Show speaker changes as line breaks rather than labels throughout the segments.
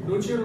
दो chair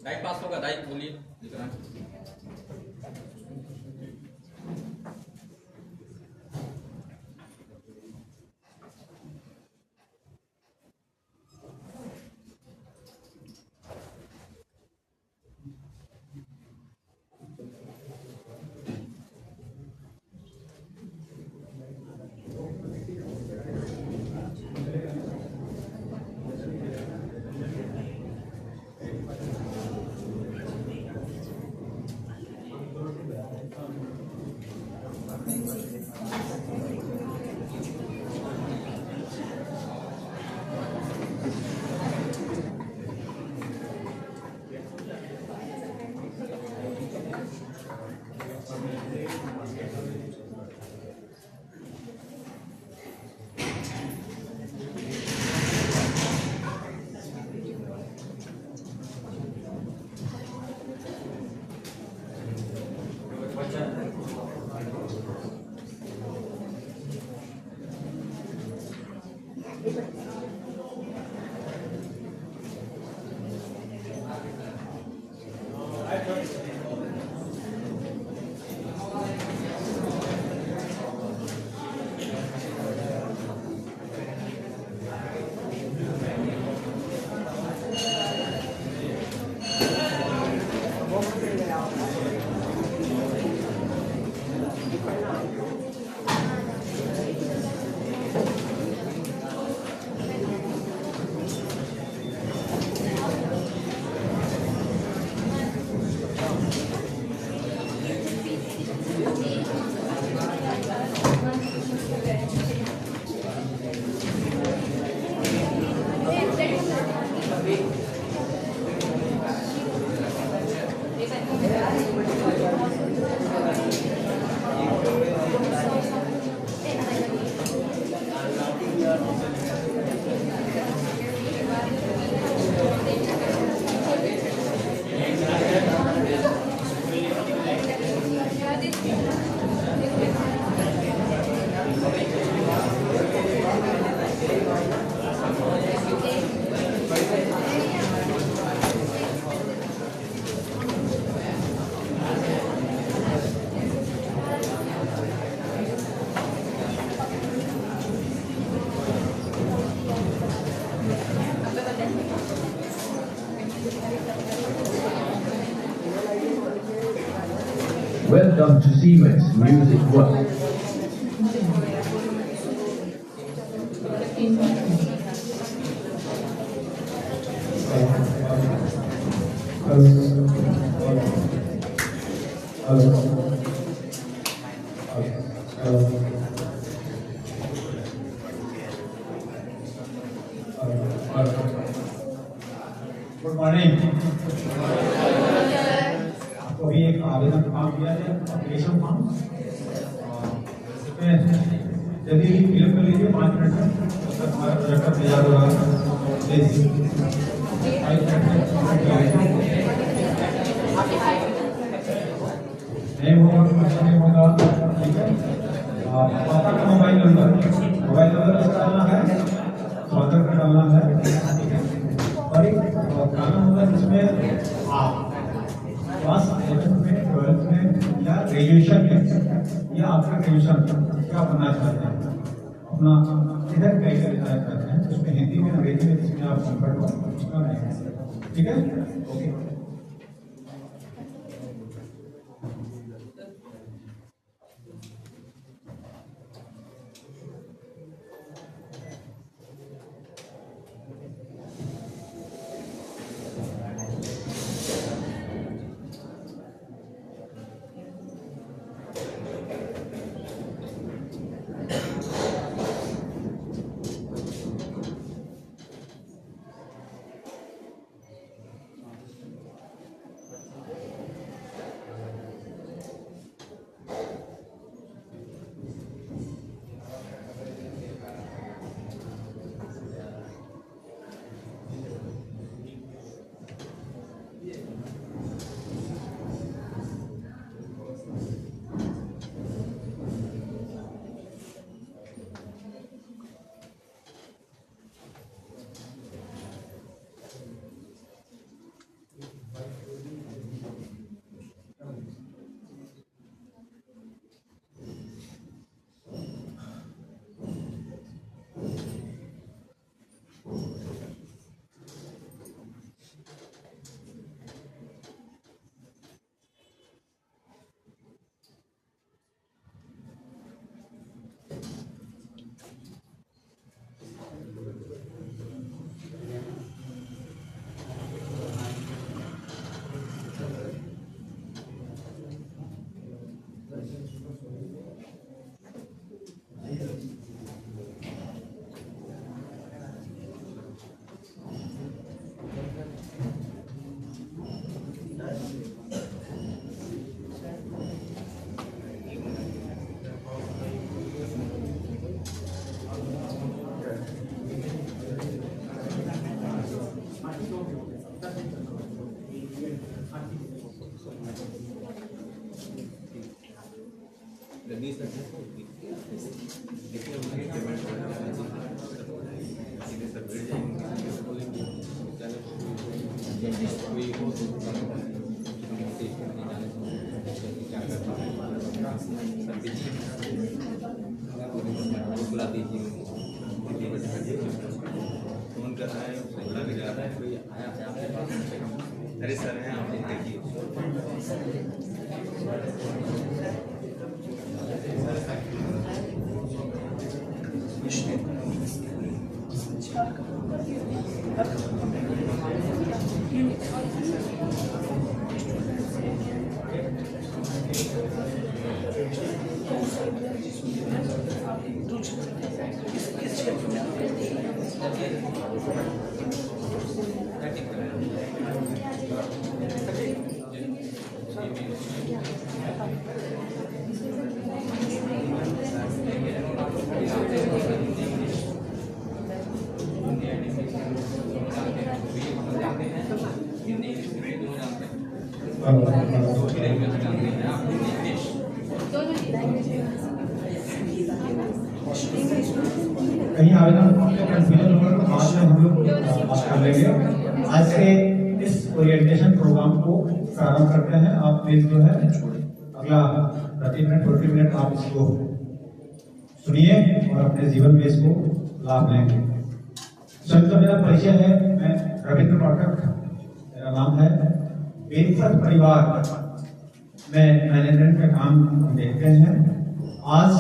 diet पास होगा, diet बोलिए जितना
Welcome to Siemens Music World.
Good morning. आपको भी एक आवेदन फॉर्म दिया है, एप्लीकेशन फॉर्म। इसमें जल्दी फिलअप कर लीजिए 5 मिनट में, तब तक हमारा प्रोजेक्टर तैयार होगा। नहीं होगा तो नहीं होगा, ठीक है। पापा का मोबाइल नंबर इसका डालना है, स्वागत का डालना है, ठीक है। और एक गाना होगा जिसमें आप क्लास 11 में 12th में या ग्रेजुएशन में या आफ्टर ग्रेजुएशन क्या बनना चाहते हैं, अपना इधर कहीं करना चाहते हैं, उसमें हिंदी में अंग्रेजी में जिसमें आप कंफर्ट हो उसका नहीं, ठीक है। ओके,
बुला दीजिए, फोन कर रहा है, बुला के जा रहा है, कोई आया है आपके पास? अरे सर हैं, आप देखिए।
कहीं आवेदन कंफ्यूजन होगा तो बाद में हम लोग बात कर लेंगे। आज से इस ओरिएंटेशन प्रोग्राम को प्रारंभ करते हैं। आप प्लीज जो है अगला 30 मिनट 40 मिनट आप इसको सुनिए और अपने जीवन में इसको लाभ लेंगे। स्वयं तो मेरा परिचय है, मैं रविंद्र पाठक मेरा नाम है। बेनीपत परिवार में मैनेजमेंट का काम हम देखते हैं। आज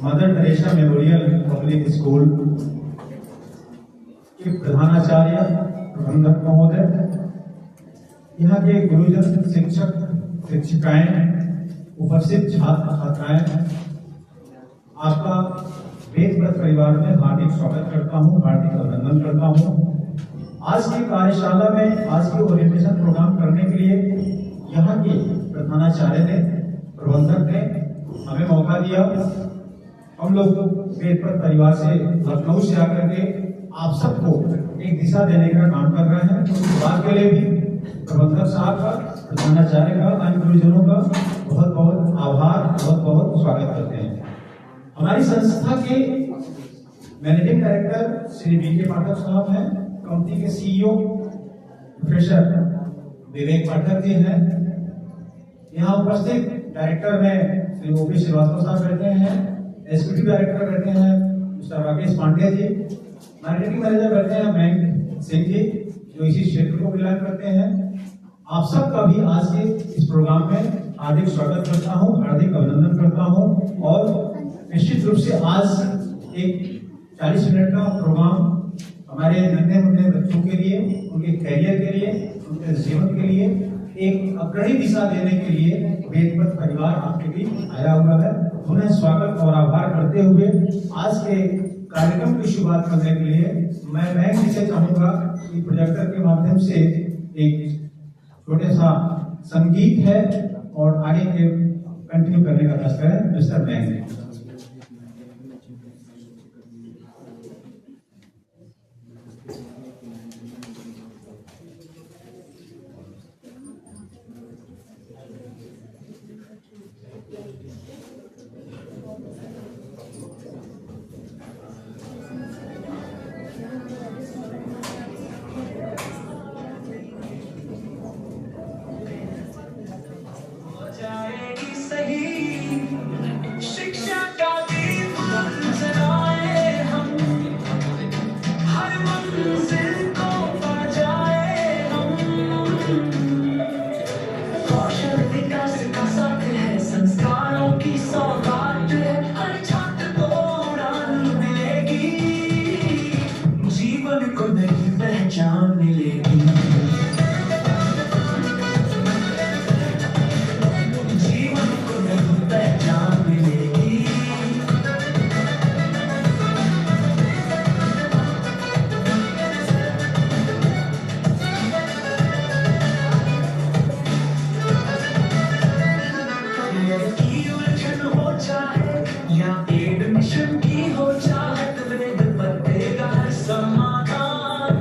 mother Teresa memorial public school के प्रधानाचार्य प्रबंधक महोदय, यहाँ के गुरुजन, शिक्षक शिक्षिकाएं, उपस्थित छात्र छात्राएं, आपका वेदव्रत परिवार में हार्दिक स्वागत करता हूँ, हार्दिक अभिनंदन करता हूँ। आज की कार्यशाला में आज के ओरिएंटेशन प्रोग्राम करने के लिए यहाँ के प्रधानाचार्य ने, प्रबंधक ने हमें मौका दिया। हम लोग वेदव्रत परिवार से लखनऊ से आकर के आप सबको एक दिशा देने का काम कर रहे हैं। उस बात के लिए भी प्रबंधक साहब का, प्रधानाचार्य का, अन्य गुरुजनों का बहुत बहुत आभार, बहुत बहुत स्वागत करते हैं। हमारी संस्था के मैनेजिंग डायरेक्टर श्री बी के पाठक साहब हैं, कंपनी के सीईओ प्रोफेसर विवेक पाठक जी हैं, यहाँ उपस्थित डायरेक्टर में श्री ओपी श्रीवास्तव साहब बैठे हैं, एग्जीक्यूटिव डायरेक्टर बैठे हैं mister Rakesh Pandey ji, marketing manager बैठे हैं मयंक सिंह जी, जो इसी क्षेत्र को बिलोंग करते हैं। आप सबका भी आज के इस प्रोग्राम में हार्दिक स्वागत करता हूं, हार्दिक अभिनंदन करता हूं। और निश्चित रूप से आज एक 40 मिनट का प्रोग्राम हमारे नन्हे मुन्ने बच्चों के लिए, उनके कैरियर के लिए, उनके जीवन के लिए एक अग्रणी दिशा देने के लिए वेदव्रत परिवार आपके बीच आया हुआ है। उन्हें स्वागत और आभार करते हुए आज के कार्यक्रम की शुरुआत करने के लिए मैं इसे चाहूंगा कि प्रोजेक्टर के माध्यम से एक छोटे सा संगीत है और आगे के कंटिन्यू करने का प्रयास करें। मिस्टर मैंग
समाधान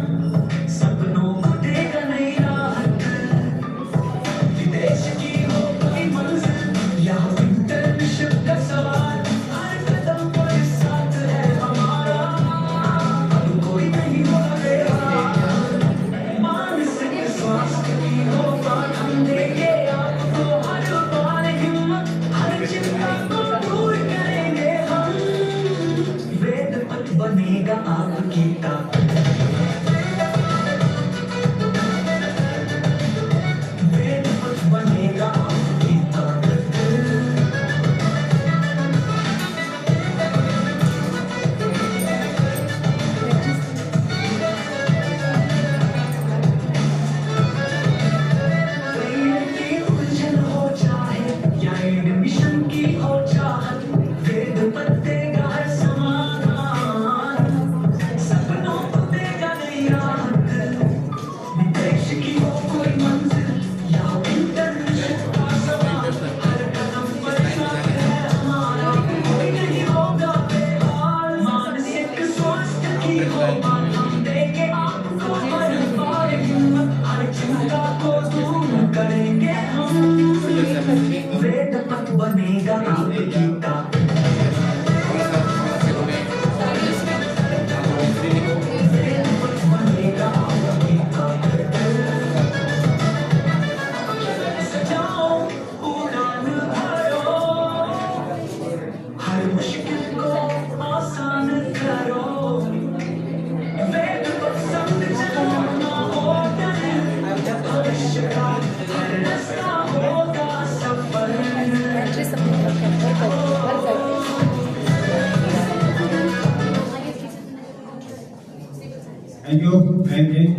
बैंकिंग।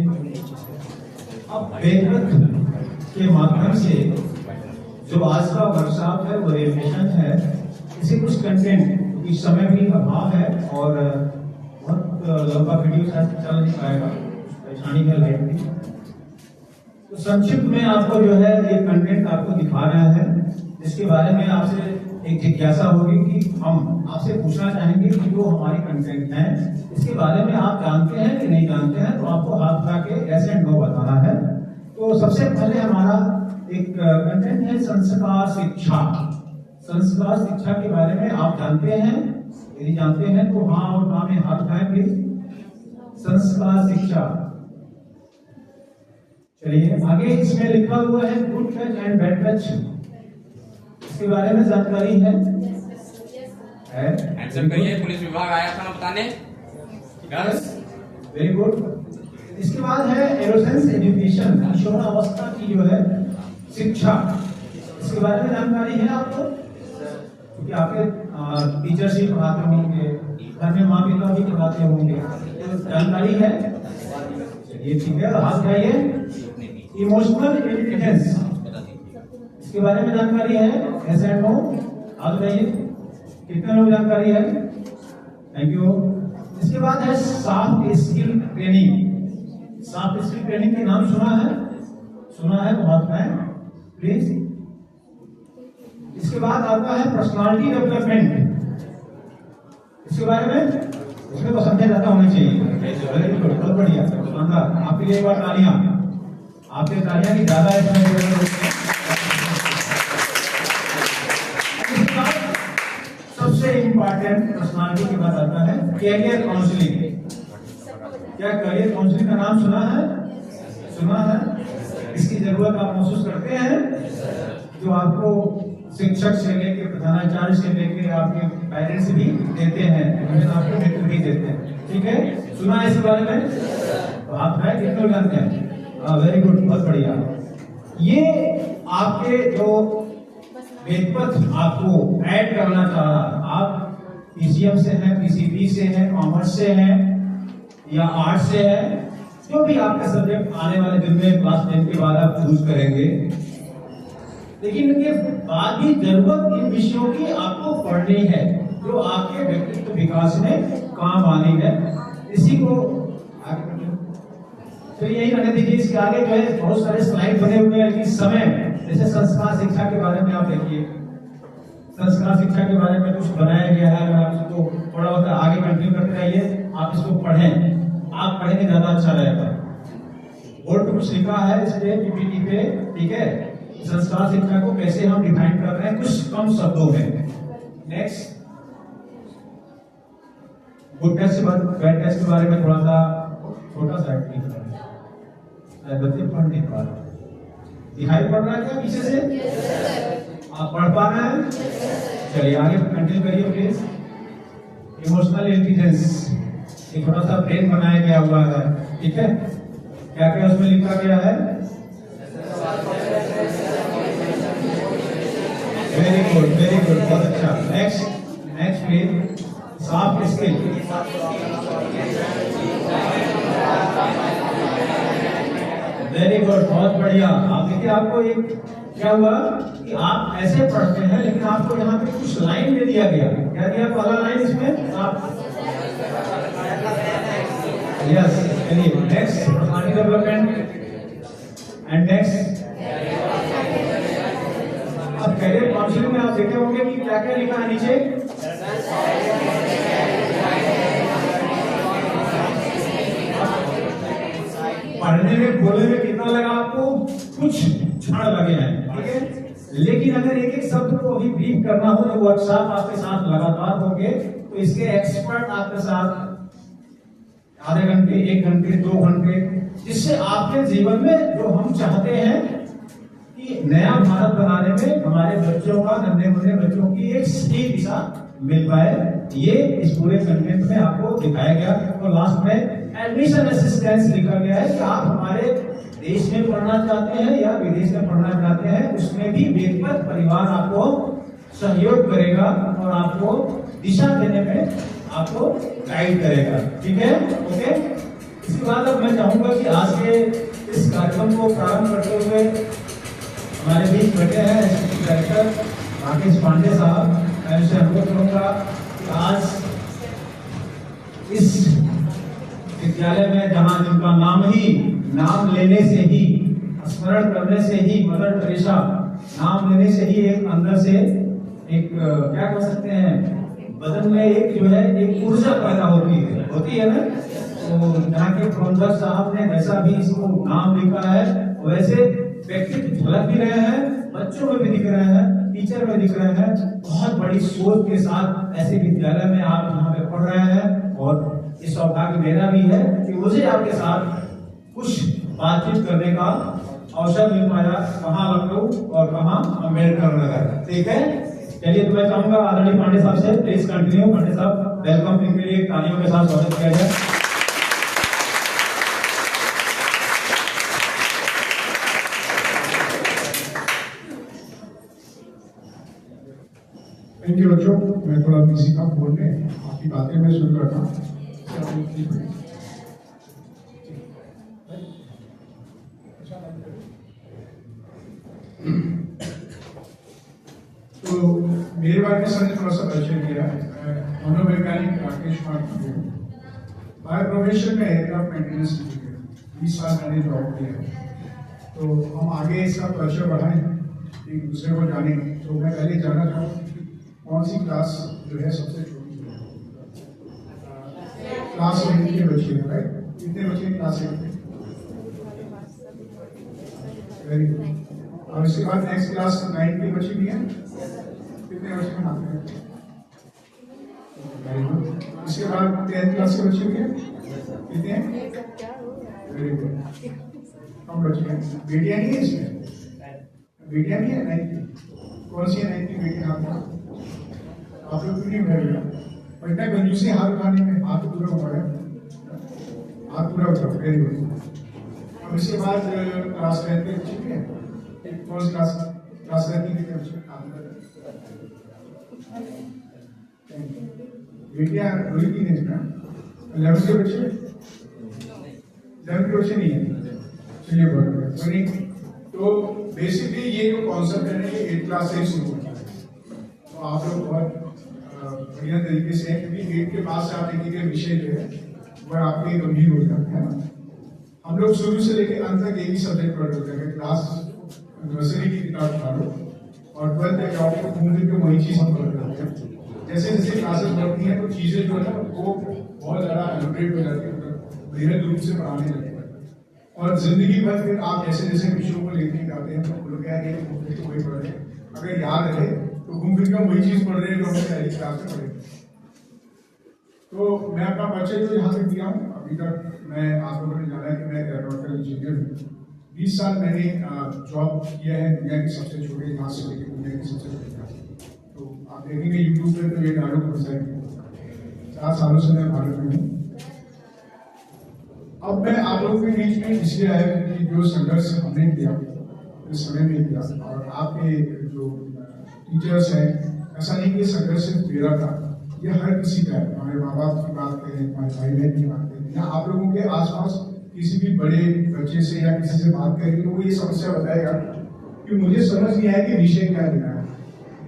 अब वेदवत के माध्यम से जो आज का वर्कशॉप है वो रिविजन है, इसे कुछ कंटेंट इस समय भी अभाव है और बहुत लंबा वीडियो शायद चल नहीं पाएगा, परेशानी है लाइट की। तो संक्षिप्त में आपको जो है ये कंटेंट आपको दिखा रहा है, जिसके बारे में आपसे एक जिज्ञासा होगी कि हम आपसे पूछना चाहेंगे कि जो हमारे कंटेंट हैं इसके बारे में आप जानते हैं कि नहीं जानते हैं, तो आपको हाथ उठा के ऐसे नो बताना है। तो सबसे पहले हमारा एक कंटेंट है संस्कार शिक्षा। संस्कार शिक्षा के बारे में आप जानते हैं? यदि जानते हैं तो हाँ और ना में हाथ उठाएं प्लीज। संस्कार शिक्षा। चलिए आगे इसमें लिखा हुआ है good touch and bad touch, इसके बारे में जानकारी है?
आंसर करिए, पुलिस विभाग आया था ना बताने। Yes,
very good. इसके बाद है एडोलेसेंस एजुकेशन, किशोरावस्था की जो है शिक्षा, इसके बारे में जानकारी है आपको? क्योंकि आपके टीचर्स ही पढ़ाते होंगे, घर में माँ पिता भी पढ़ाते होंगे, तो जानकारी है? ये ठीक है, हाथ उठाइए। इमोशनल इंटेलिजेंस, इसके बारे में जानकारी है? ऐसे नो, हाथ उठाइए। कितने लोग जानकारी है? Thank you. इसके बाद है soft skill training. Soft skill training के नाम सुना है? सुना है तो हाथ उठाएं प्लीज। इसके बाद आता है पर्सनालिटी डेवलपमेंट, इसके बारे में इसमें तो समझा जाता होना चाहिए। वेरी गुड, बहुत बढ़िया, शानदार। आपके लिए एक बार तालियां, आपके तालियां की ज्यादा है। सबसे इंपॉर्टेंट पर्सनालिटी के बाद आता है कैरियर काउंसलिंग। क्या करियर काउंसलिंग का नाम सुना है? सुना है? इसकी जरूरत आप महसूस करते हैं? जो आपको शिक्षक से लेकर प्रधानाचार्य से लेकर आपके पेरेंट्स भी देते हैं, आपके मित्र भी देते हैं, ठीक है? सुना है इसके बारे में? तो आप है कितने जानते हैं? वेरी गुड, बहुत बढ़िया। ये आपके जो वेदपथ आपको ऐड करना चाह रहा, आप पीसीएम से हैं, पीसीबी से हैं, कॉमर्स से हैं या आर्ट से है, जो भी आपका सब्जेक्ट आने वाले दिन में क्लास 10 के बाद आप चूज करेंगे, लेकिन इनके बाद भी जरूरत इन विषयों की आपको पढ़नी है जो आपके व्यक्तित्व विकास में काम आनी है। इसी को तो यही रहने दीजिए। इसके आगे जो है बहुत सारे स्लाइड बने हुए हैं, लेकिन समय, जैसे संस्कार शिक्षा के बारे में आप देखिए, संस्कार शिक्षा के बारे में कुछ बनाया गया है, अगर आप इसको थोड़ा बहुत आगे कंटिन्यू करते रहिए, आप इसको पढ़ें, आप पढ़ेंगे ज्यादा अच्छा रहेगा। बोर्ड पे कुछ लिखा है इसलिए पीपीटी पे, ठीक है? संस्कार शिक्षा को कैसे हम डिफाइन कर रहे हैं कुछ कम शब्दों में। नेक्स्ट, गुड टच के बाद बैड टच के बारे में थोड़ा सा छोटा सा बच्चे पढ़ नहीं पा रहे, दिखाई पड़ रहा है क्या पीछे से? आप पढ़ पा रहे हैं? चलिए आगे कंटिन्यू करिए प्लीज। इमोशनल इंटेलिजेंस, एक छोटा सा ब्रेन बनाया गया हुआ है, ठीक है? क्या क्या उसमें लिखा गया है? वेरी गुड, बहुत अच्छा। Next please. Soft skill, very good, बहुत बढ़िया। आप देखिए, आपको एक क्या हुआ कि आप ऐसे पढ़ते हैं, लेकिन आपको यहाँ पे कुछ लाइन दे दिया गया। क्या दिया? पहला लाइन इसमें आप यस। चलिए next, personality development and next. अब कैरियर काउंसलिंग में आप देखे होंगे कि क्या क्या लिखा है नीचे। पढ़ने में बोलने में कितना लगा आपको? कुछ क्षण लगे हैं, ठीक है? लेकिन अगर एक एक शब्द को अभी ब्रीफ करना हो तो वर्कशॉप आपके साथ लगातार होंगे, तो इसके एक्सपर्ट आपके साथ आधे घंटे, 1 घंटे, 2 घंटे, जिससे आपके जीवन में जो हम चाहते हैं कि नया भारत बनाने में हमारे बच्चों का, नन्हे मुन्ने बच्चों की एक सही दिशा मिल पाए, ये इस पूरे कंटेंट में आपको दिखाया गया। तो लास्ट में एडमिशन असिस्टेंस लिखा गया है कि आप हमारे देश में पढ़ना चाहते हैं या विदेश में पढ़ना चाहते हैं, उसमें भी वेदपथ परिवार आपको सहयोग करेगा और आपको दिशा देने में आपको गाइड करेगा, ठीक है? ओके, इसके बाद अब मैं चाहूंगा कि आज के इस कार्यक्रम को प्रारंभ करते हुए हमारे बीच बैठे हैं एसपी डायरेक्टर राकेश पांडे साहब। मैं उनसे अनुरोध करूंगा कि आज इस विद्यालय में जहां जिनका नाम लेने से ही, स्मरण करने से ही, मदर टेरेसा नाम लेने से ही एक अंदर से एक क्या कह सकते हैं, बदन में एक जो है एक ऊर्जा पैदा होती है ना। तो यहाँ के प्रबंधक साहब ने जैसा भी इसको नाम लिखा है वैसे व्यक्तित्व झलक भी रहे हैं, बच्चों में भी दिख रहे हैं, टीचर में दिख रहे हैं। बहुत बड़ी सोच के साथ ऐसे विद्यालय में आप यहाँ पे पढ़ रहे हैं और इस सौभाग्य मेरा भी है कि मुझे आपके साथ कुछ बातचीत करने का अवसर मिल पाया, कहाँ लखनऊ और कहाँ अम्बेडकर नगर। ठीक है, चलिए तो मैं चाहूंगा आदरणीय पांडे साहब से प्लीज कंटिन्यू। पांडे साहब वेलकम, इनके लिए तालियों के साथ स्वागत किया जाए।
थैंक यू बच्चों, मैं थोड़ा बिजी था फोन में, आपकी बातें मैं सुन रहा था। तो मेरे बारे में सर ने थोड़ा सा परिचय दिया है। मनोवैज्ञानिक राकेश पांडे, बाय प्रोफेशन में एयरक्राफ्ट मेंटेनेंस इंजीनियर, 20 साल मैंने जॉब किया है। तो हम आगे इसका परिचय बढ़ाएं, एक दूसरे को जाने। तो मैं पहले जानना चाहूँगा कौन सी क्लास जो है सबसे छोटी है? क्लास 8 के बच्चे हैं, राइट? कितने बच्चे क्लास 8 में? Very good. और इसके बाद नेक्स्ट क्लास 9 के बच्चे भी हैं? कितने बच्चे में आते हैं? Very good. इसके बाद 10th क्लास के बच्चे भी हैं? कितने हैं? Very good. कम बच्चे हैं। बेटियां नहीं है इसमें? बेटियां नहीं है 9th की? कौन सी है 9th की बेटी? हाथ में आप लोग क्यों नहीं उठाएगा? और इतना कंजूसी हाथ उठाने में, हाथ पूरा उठाए, हाथ पूरा उठाओ। Very good. अब इसके बाद क्लास 10 के बच्चे भी हैं? कौन सी क्लास? क्लास 10 के बच्चे? बेटियां दो ही 3 है इसमें। 11 के बच्चे? 11 के बच्चे नहीं है। चलिए बहुत। तो बेसिकली ये जो कॉन्सेप्ट है ना, ये 8th क्लास से ही शुरू होता है। तो आप लोग बहुत बढ़िया तरीके से, क्योंकि 8 के बाद से आप देखिए विषय जो है वह आपके गंभीर हो जाते हैं ना। हम लोग शुरू से लेकर अंत तक एक ही सब्जेक्ट पढ़ रहे हैं। क्लास नर्सरी की किताब उठा लो और 12th तक जाओ तो घूम फिर के वही चीज हम पढ़ रहे हैं। जैसे जैसे क्लासेस बढ़ती हैं तो चीजें जो है ना वो बहुत ज्यादा एलोबरेट हो जाती है, बृहद रूप से पढ़ाने लगते हैं। और जिंदगी भर फिर आप जैसे जैसे विषयों को लेके जाते हैं तो लोग कह रहे हैं तो वही पढ़ रहे हैं। अगर याद रहे तो घूम फिर कर वही चीज पढ़ रहे हैं जो हमने पहली क्लास में पढ़े। तो मैं अपना परिचय जो यहाँ तक दिया हूँ, अभी तक मैं आप लोगों ने जाना है कि मैं एयरोनॉटिकल इंजीनियर हूँ। 20 साल मैंने जॉब किया है दुनिया की सबसे छोटे जहाज से लेकर दुनिया की सबसे बड़ी जहाज। तो आप देखेंगे यूट्यूब पे तो ये डायलॉग फंसा है। 4 सालों से मैं भारत में हूँ। अब मैं आप लोगों के बीच में इसलिए आया कि जो संघर्ष हमने किया इस समय में किया, और आपके जो टीचर्स हैं, ऐसा नहीं कि संघर्ष सिर्फ मेरा था, ये हर किसी का है। हमारे माँ बाप की बात करें, हमारे भाई बहन की बात करें, या आप लोगों के आसपास किसी भी बड़े बच्चे से या किसी से बात करेंगे तो वो ये समस्या बताएगा कि मुझे समझ नहीं आया कि विषय क्या लेना है।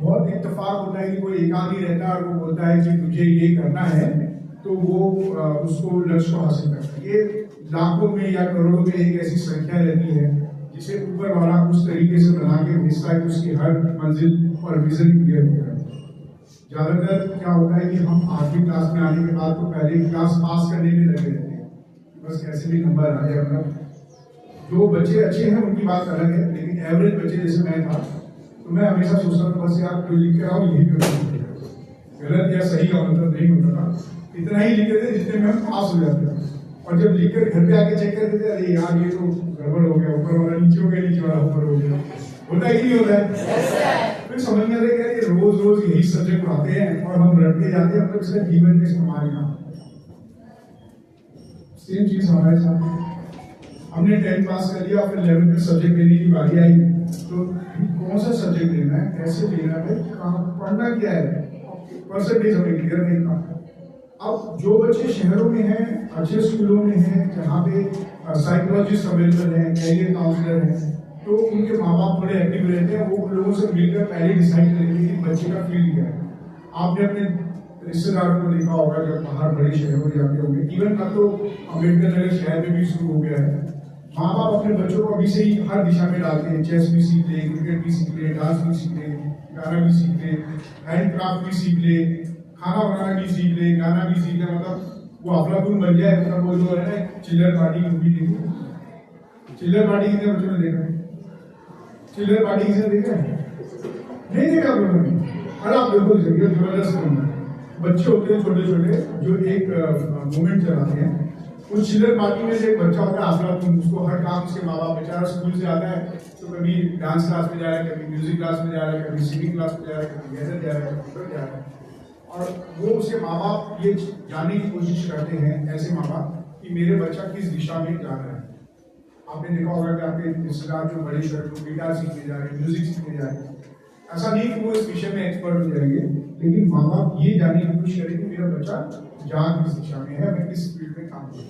बहुत इत्तेफाक होता है कि कोई एक आदमी रहता है और वो बोलता है कि मुझे ये करना है, तो वो उसको लक्ष्य को हासिल करता है। ये लाखों में या करोड़ों में एक ऐसी संख्या रहती है जिसे ऊपर वाला उस तरीके से बना के भेजता है कि उसकी हर मंजिल और विजन क्लियर हो जाए। ज्यादातर क्या होता है कि हम 8वीं क्लास में आने के बाद तो पहले क्लास पास करने में लगे रहते हैं, बस कैसे भी नंबर आ जाए अपना। जो बच्चे अच्छे हैं उनकी बात अलग है, लेकिन एवरेज बच्चे जैसे मैं था तो मैं हमेशा सोचता था बस यार जो लिख कर आओ यही पेपर, गलत या सही का मतलब नहीं होता था। इतना ही लिखते थे जितने में हम पास हो जाते थे, और जब लिखकर घर पे आके चेक करते थे, अरे यार ये तो गड़बड़ हो गया, ऊपर वाला नीचे हो गया, नीचे वाला ऊपर हो गया। होता है कि नहीं होता है? फिर समझ में आता है कि रोज रोज यही सब्जेक्ट पढ़ाते हैं और हम रटते जाते हैं, मतलब इसका जीवन में इस्तेमाल ना। सेम चीज हमारे साथ। हमने 10th पास कर लिया, फिर 11th में सब्जेक्ट लेने की बारी आई, तो कौन सा सब्जेक्ट लेना है, कैसे लेना है, कहाँ पढ़ना क्या है, परसेंटेज हमें क्लियर नहीं था। अब जो बच्चे शहरों में हैं, अच्छे स्कूलों में हैं, जहाँ पे साइकोलॉजिस्ट अवेलेबल हैं, कैरियर काउंसलर हैं, तो उनके माँ बाप थोड़े एक्टिव रहते हैं, वो उन लोगों से मिलकर पहले डिसाइड करेंगे कि बच्चे का फील्ड क्या है। आपने अपने रिश्तेदारों को देखा होगा जब बाहर बड़े शहरों में जाते होंगे, इवन अब तो अम्बेडकर नगर शहर में भी शुरू हो गया है। माँ बाप अपने बच्चों को अभी से ही हर दिशा में डालते हैं, चेस भी सीख ले, क्रिकेट भी सीख ले, डांस भी सीख ले, गाना भी सीख ले, हैंडक्राफ्ट भी सीख ले, खाना बनाना भी सीख ले, गाना भी सीख ले, मतलब वो अफलातून बन जाए। मतलब वो जो है ना चिल्लर पार्टी की मूवी देखी, चिल्लर पार्टी कितने बच्चों ने देखा है? चिल्लर पार्टी किसने देखा है? नहीं देखा आप लोगों ने? अरे आप देखो जबरदस्त फिल्म है। बच्चे होते हैं छोटे छोटे जो एक मूवमेंट चलाते हैं। उस चिल्लर पार्टी में से एक बच्चा होता है अफलातून, उसको हर काम उसके माँ बाप, बेचारा स्कूल से आता है तो कभी डांस क्लास में जा रहा है, कभी म्यूजिक क्लास में जा रहा है, कभी सिंगिंग क्लास में जा रहा है, कभी गैदर जा रहा है, कभी जा रहा है। और वो उसके माँ बाप ये जानने की कोशिश करते हैं, ऐसे माँ बाप, कि मेरे बच्चा किस दिशा में जा रहा है। आपने देखा होगा कि आपके रिश्तेदार जो बड़े शहर में गिटार सीखने जा रहे हैं, म्यूजिक सीखने जा रहे हैं, ऐसा नहीं कि वो इस विषय में एक्सपर्ट हो जाएंगे, लेकिन माँ बाप ये जानने की कोशिश करें कि मेरा बच्चा जहाँ किस दिशा में है, मैं किस फील्ड में काम करूँ।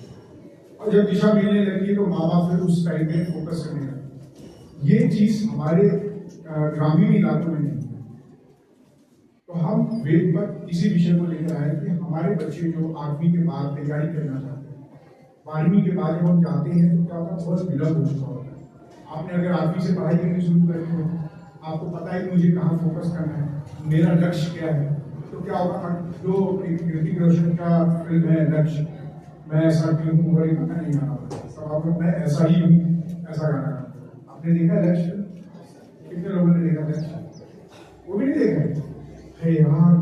और जब दिशा मिलने लगती है तो माँ बाप फिर उस टाइम में फोकस करने लगते हैं। ये चीज हमारे ग्रामीण इलाकों में नहीं है। तो हम वेद पर इसी विषय को लेकर आए कि हमारे बच्चे जो 8वीं के बाद तैयारी करना चाहते हैं, 12वीं के बाद जब हम जाते हैं तो क्या होता है, बहुत विलम्ब हो चुका होता है। आपने अगर 8वीं से पढ़ाई करनी शुरू करनी हो, आपको पता है कि मुझे कहाँ फोकस करना है, मेरा लक्ष्य क्या है, तो क्या होगा, जो ऋतिक रोशन का फिल्म है लक्ष्य, मैं ऐसा क्यों हूँ, बड़ी गाना नहीं गाना, सब आप मैं ऐसा ही हूँ, ऐसा गाना। आपने देखा लक्ष्य? कितने लोगों ने देखा लक्ष्य? वो भी नहीं देखा है यार,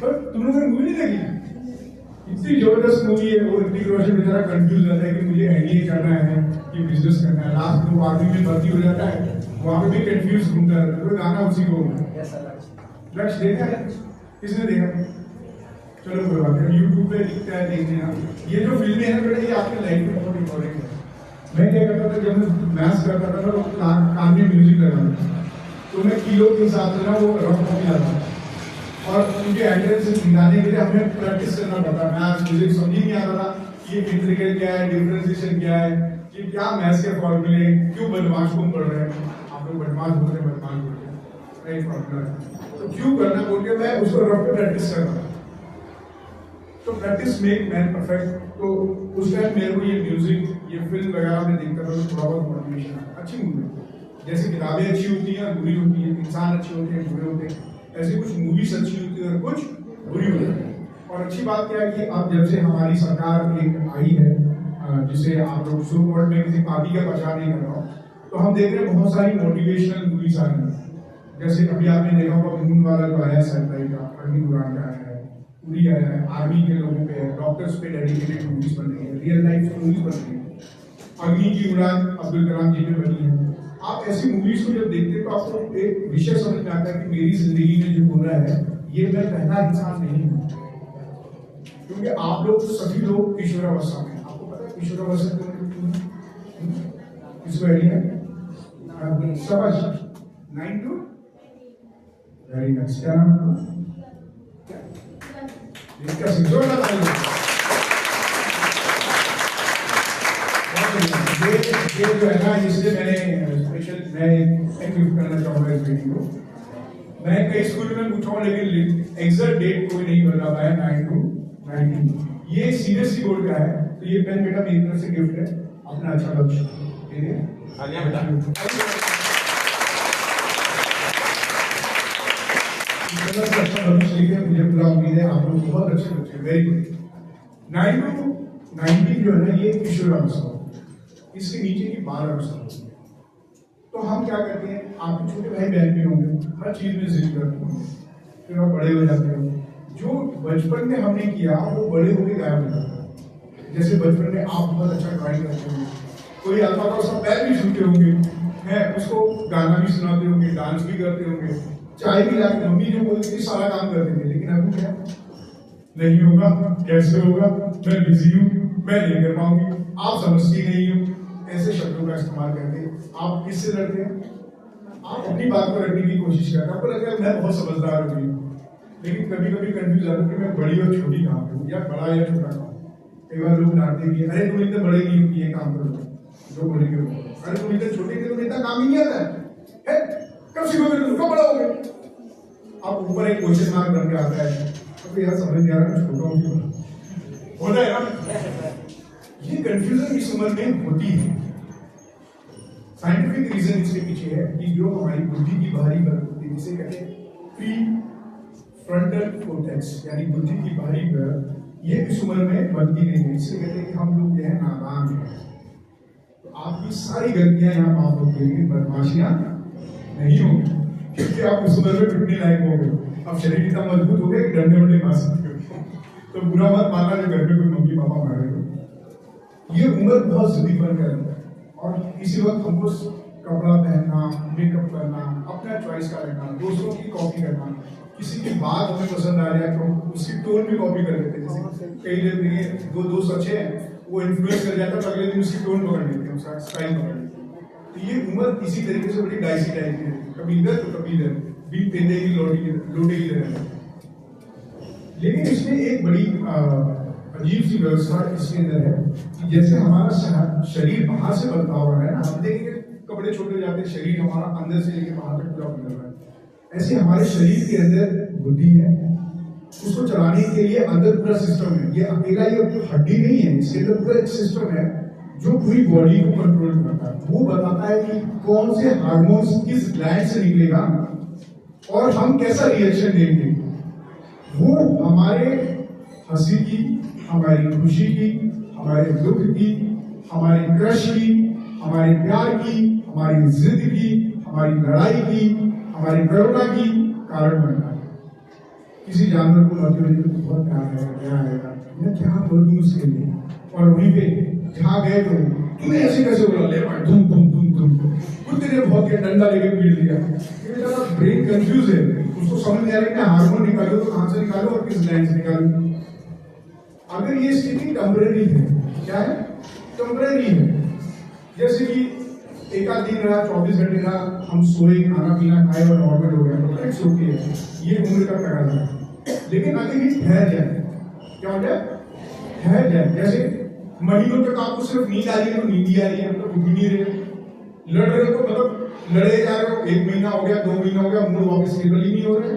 पर तुम लोगों ने मूवी नहीं देखी? इतनी जबरदस्त मूवी है। वो ऋतिक रोशन बेचारा कंफ्यूज रहता है कि मुझे एमबीए करना है कि बिजनेस करना है। लास्ट में वो आर्मी में भर्ती हो जाता है, वहां पे भी कंफ्यूज घूमता रहता है। तो गाना उसी को लक्ष्य देखा है? किसने देखा? चलो कोई बात नहीं, यूट्यूब पे दिखता है, देख लेना। ये जो फिल्में हैं बेटा, ये आपकी लाइफ में बहुत इंपॉर्टेंट है। मैं क्या करता था, जब मैं मैथ्स करता था तो कान में म्यूजिक लगाता था, तो मैं किलो के हिसाब से ना वो रफ कॉपी लाता था, और उनके एंट्रेंस निकालने के लिए हमें प्रैक्टिस करना पड़ता। मैथ्स म्यूजिक समझ ही नहीं आता था, ये इंटीग्रल क्या है, डिफरेंशिएशन क्या है, ये क्या मैथ्स के फॉर्मूले, क्यों बदमाश को पढ़ रहे हैं आप लोग, बदमाश बोल रहे हैं, बदमाश बोल रहे हैं, फॉर्मूला तो क्यों करना बोल के मैं उसको रफ पे प्रैक्टिस कर रहा था। तो प्रैक्टिस मेक मैन परफेक्ट। तो उस टाइम मेरे को ये म्यूजिक, ये फिल्म वगैरह में देखता था, तो थोड़ा बहुत मोटिवेशन आया। अच्छी मूवी, जैसे किताबें अच्छी होती हैं बुरी होती है, इंसान अच्छे होते हैं बुरे होते हैं, ऐसे कुछ मूवीज अच्छी होती है और कुछ बुरी होती है। और अच्छी बात क्या है कि अब जब से हमारी सरकार एक आई है, जिसे आप लोग शुरू वर्ड में किसी पार्टी का प्रचार नहीं कर रहा हूँ, तो हम देख रहे हैं बहुत सारी मोटिवेशनल मूवीज आ रही हैं। जैसे अभी आपने देखा होगा मून वाला जो आया सैटेलाइट का, अग्नि उड़ान का आया है, पूरी आया है, आर्मी के लोगों पे है, डॉक्टर्स पे डेडिकेटेड मूवीज बन रही है, रियल लाइफ स्टोरीज बन रही है। अग्नि की उड़ान अब्दुल कलाम जी पे बनी है। आप ऐसी मूवीज को जब देखते हैं तो आपको एक विषय समझ में आता है कि मेरी जिंदगी में जो हो रहा है, ये मैं पहला इंसान नहीं हूँ। क्योंकि आप लोग सभी लोग किशोरावस्था में, आपको पता है किशोरावस्था किसको आइडिया है? समझ 9 to वेरी नाइस। क्या नाम इसका? सिंचो ना ये जो है ना, इसलिए मैंने स्पेशल मैं एक्टिव करना चाहूँगा इस वीडियो को। मैं कई स्कूल में पूछा हूँ, लेकिन एग्जैक्ट डेट कोई नहीं बता पाया। 9 to 19 ये सीबीएसई बोर्ड का है। तो ये पेन बेटा मेरी तरफ से गिफ्ट है, अपना अच्छा लक्ष्य
आलिया बेटा
मुझे पूरा उम्मीद है आप लोग बहुत अच्छे बच्चे, वेरी गुड। 9 to 19 जो है ना, ये किशोरावस्था, इसके नीचे की 12 अवस्था होती है। तो हम क्या करते हैं, आपके छोटे भाई बहन भी होंगे, हर चीज में जिद करते हैं, फिर आप बड़े हो जाते हो। जो बचपन में हमने किया वो बड़े होके गायब हो जाता है। जैसे बचपन में आप बहुत अच्छा ड्राइंग करते होंगे, कोई अल्फा का उसका पैर भी छूते होंगे, है उसको गाना भी सुनाते होंगे, डांस भी करते होंगे, चाय भी लाते, मम्मी जो बोलती थी सारा काम करते थे। लेकिन अभी क्या, नहीं होगा, कैसे होगा, मैं बिजी हूँ, मैं नहीं कर पाऊंगी, आप समझती नहीं हो, ऐसे शब्दों का इस्तेमाल करके आप किससे लड़ते हैं? आप अपनी बात को रखने की कोशिश करते हैं, आपको लगता है मैं बहुत समझदार हूँ, लेकिन कभी कभी कंफ्यूज आता हूँ कि मैं बड़ी और छोटी कहाँ पे हूँ, या बड़ा या छोटा कहाँ हूँ। कई बार लोग डांटते भी अरे तुम इतने बड़े नहीं हो कि ये काम करो, जो बोलेंगे वो, अरे तुम इतने छोटे थे, तुम्हें इतना काम ही नहीं आता है, कब सीखोगे तुम, कब बड़ा होगे। अब ऊपर एक क्वेश्चन मार्क बन के आता है, तो यार समझ नहीं आ रहा, छोटा हूँ क्यों होता है ना। ये कंफ्यूजन इस उम्र में होती है। साइंटिफिक रीजन इसके पीछे है कि जो हमारी बुद्धि की बाहरी परत होती है, जिसे कहते हैं प्री फ्रंटल कोर्टेक्स, यानी बुद्धि की बाहरी परत, ये इस उम्र में बनती नहीं है। इसलिए कहते हैं कि हम लोग जो है नादान हैं। तो आपकी सारी गलतियां यहाँ माफ होती है, बदमाशियां नहीं होगी, क्योंकि आप उस उम्र में पिटने लायक हो गए। अब शरीर इतना मजबूत हो गया कि डंडे वंडे मार सकते हो। तो बुरा मत मानना जो घर में कोई मम्मी पापा मारे हो। ये उम्र बहुत जिद्दीपन का है, और इसी वक्त हमको कपड़ा पहनना, मेकअप करना, अपना चॉइस का रहना, दूसरों की कॉपी करना, किसी की बात हमें पसंद आ जाए तो उसकी टोन भी कॉपी कर लेते हैं। जैसे कई लोग देखिए, दो दोस्त अच्छे हैं, वो इन्फ्लुएंस कर जाता है, तो अगले दिन उसकी टोन पकड़ लेते हैं, उसका स्टाइल पकड़ लेते हैं। तो ये उम्र इसी तरीके से बड़ी डाइसी टाइप की है, कभी इधर तो कभी इधर, बीच पेंदे की लोटे की तरह। लेकिन इसमें एक बड़ी अजीब सी व्यवस्था इसके अंदर है कि जैसे हमारा शरीर बाहर से बनता हुआ है ना, हम देखेंगे कपड़े छोटे हो जाते हैं, शरीर हमारा अंदर से लेकर बाहर तक पूरा बदल रहा है। ऐसे हमारे शरीर के अंदर बुद्धि है, उसको चलाने के लिए अंदर पूरा सिस्टम है। ये अकेला ये हड्डी नहीं है, इसके अंदर पूरा एक सिस्टम है जो पूरी बॉडी को कंट्रोल करता है। वो बताता है कि कौन से हार्मोन्स किस ग्लैंड से निकलेगा और हम कैसा रिएक्शन देंगे। वो हमारे हंसी की, हमारी खुशी की, हमारे दुख की, हमारे क्रश की, हमारे प्यार की, हमारी जिद की, हमारी लड़ाई की, हमारी करुणा की कारण बनता है। किसी जानवर को मरते हुए तो बहुत प्यार आएगा, क्या आएगा, मैं क्या बोलूं उसके लिए। और वहीं पे जहाँ गए तो तूने ऐसे कैसे बोला, ले भाई तुम कुत्ते ने बहुत क्या डंडा लेके पीट दिया। ये बेचारा ब्रेन कंफ्यूज है, उसको समझ नहीं आ रहा है हार्मोन निकालो तो कहां से निकालो और किस लाइन से निकालो। अगर ये स्थिति टेम्परेरी है, क्या है, टेम्परेरी है, जैसे कि एक आध दिन रहा, 24 घंटे रहा, हम सोए, खाना पीना खाए और नॉर्मल हो गया, तो इट्स ओके है, ये उम्र का तकाजा है। लेकिन अगर ये ठहर जाए, क्या हो जाए, ठहर जाए, जैसे महीनों तक आपको सिर्फ नींद आ रही है तो नींद ही आ रही है, मतलब उठ नहीं रहे, लड़ रहे हो मतलब लड़े जा रहे हो, 1 महीना हो गया, 2 महीना हो गया, मूड वापस स्टेबल ही नहीं हो रहे,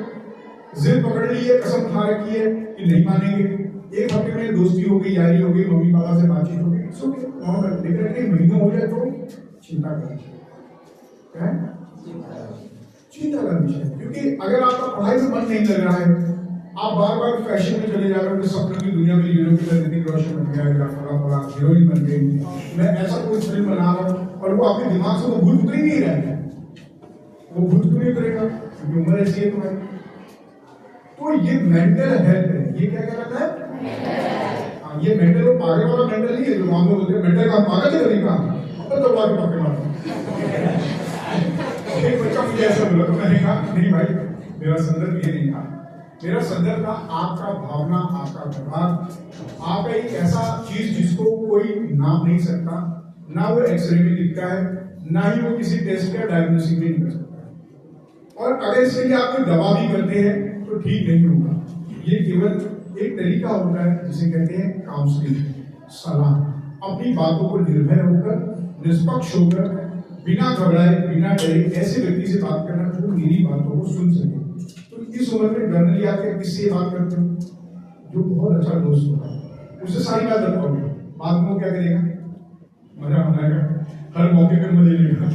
जिद पकड़ ली है, कसम खा रखी है कि नहीं मानेंगे, 1 हफ्ते में दोस्ती हो गई, यारी हो गई, मम्मी पापा से बातचीत हो गई, सो नॉर्मल। लेकिन 1 महीना हो जाए तो चिंता करनी है, चिंता करनी है। क्योंकि अगर आपका पढ़ाई में मन नहीं लग रहा है, आप बार बार फैशन में चले जा रहे हो, सपनों की दुनिया में हीरो की तरह ऋतिक रोशन बन गया, फला हीरोइन बन गई, मैं ऐसा कोई फिल्म बना रहा हूँ, और वो आपके दिमाग से वो भूत उतर ही नहीं रहा है, वो भूत क्यों नहीं उतरेगा, क्योंकि उम्र ऐसी है तुम्हारी। तो ये मेंटल हेल्थ है, ये क्या कहलाता है, हाँ, ये मेंटल, वो पागल वाला मेंटल नहीं है जो वहां बोलते हैं मेंटल का पागल है तरीका, अब तो बाकी पक्के मारते। एक बच्चा मुझे ऐसा बोला तो मैंने कहा नहीं भाई, मेरा संदर्भ ये नहीं था, मेरा संदर्भ था आपका भावना, आपका व्यवहार, आपका एक ऐसा चीज जिसको कोई नाप नहीं सकता, ना वो एक्सरे में दिखता है, ना ही वो किसी टेस्ट या डायग्नोसिस में नहीं कर सकता। और अगर इसके लिए आप कोई दवा भी करते हैं तो ठीक नहीं होगा। ये केवल एक तरीका होता है जिसे कहते हैं काउंसलिंग, सलाह। अपनी बातों को निर्भय होकर, निष्पक्ष होकर, बिना घबराए, बिना डरे ऐसे व्यक्ति से बात करना जो मेरी बातों को सुन सके। तो इस उम्र में जनरली आप किससे बात करते हो, जो बहुत अच्छा दोस्त होगा, उससे सारी बात बताओगे, बाद में वो क्या करेगा, मजा मनाएगा, हर मौके पर मजे लेगा।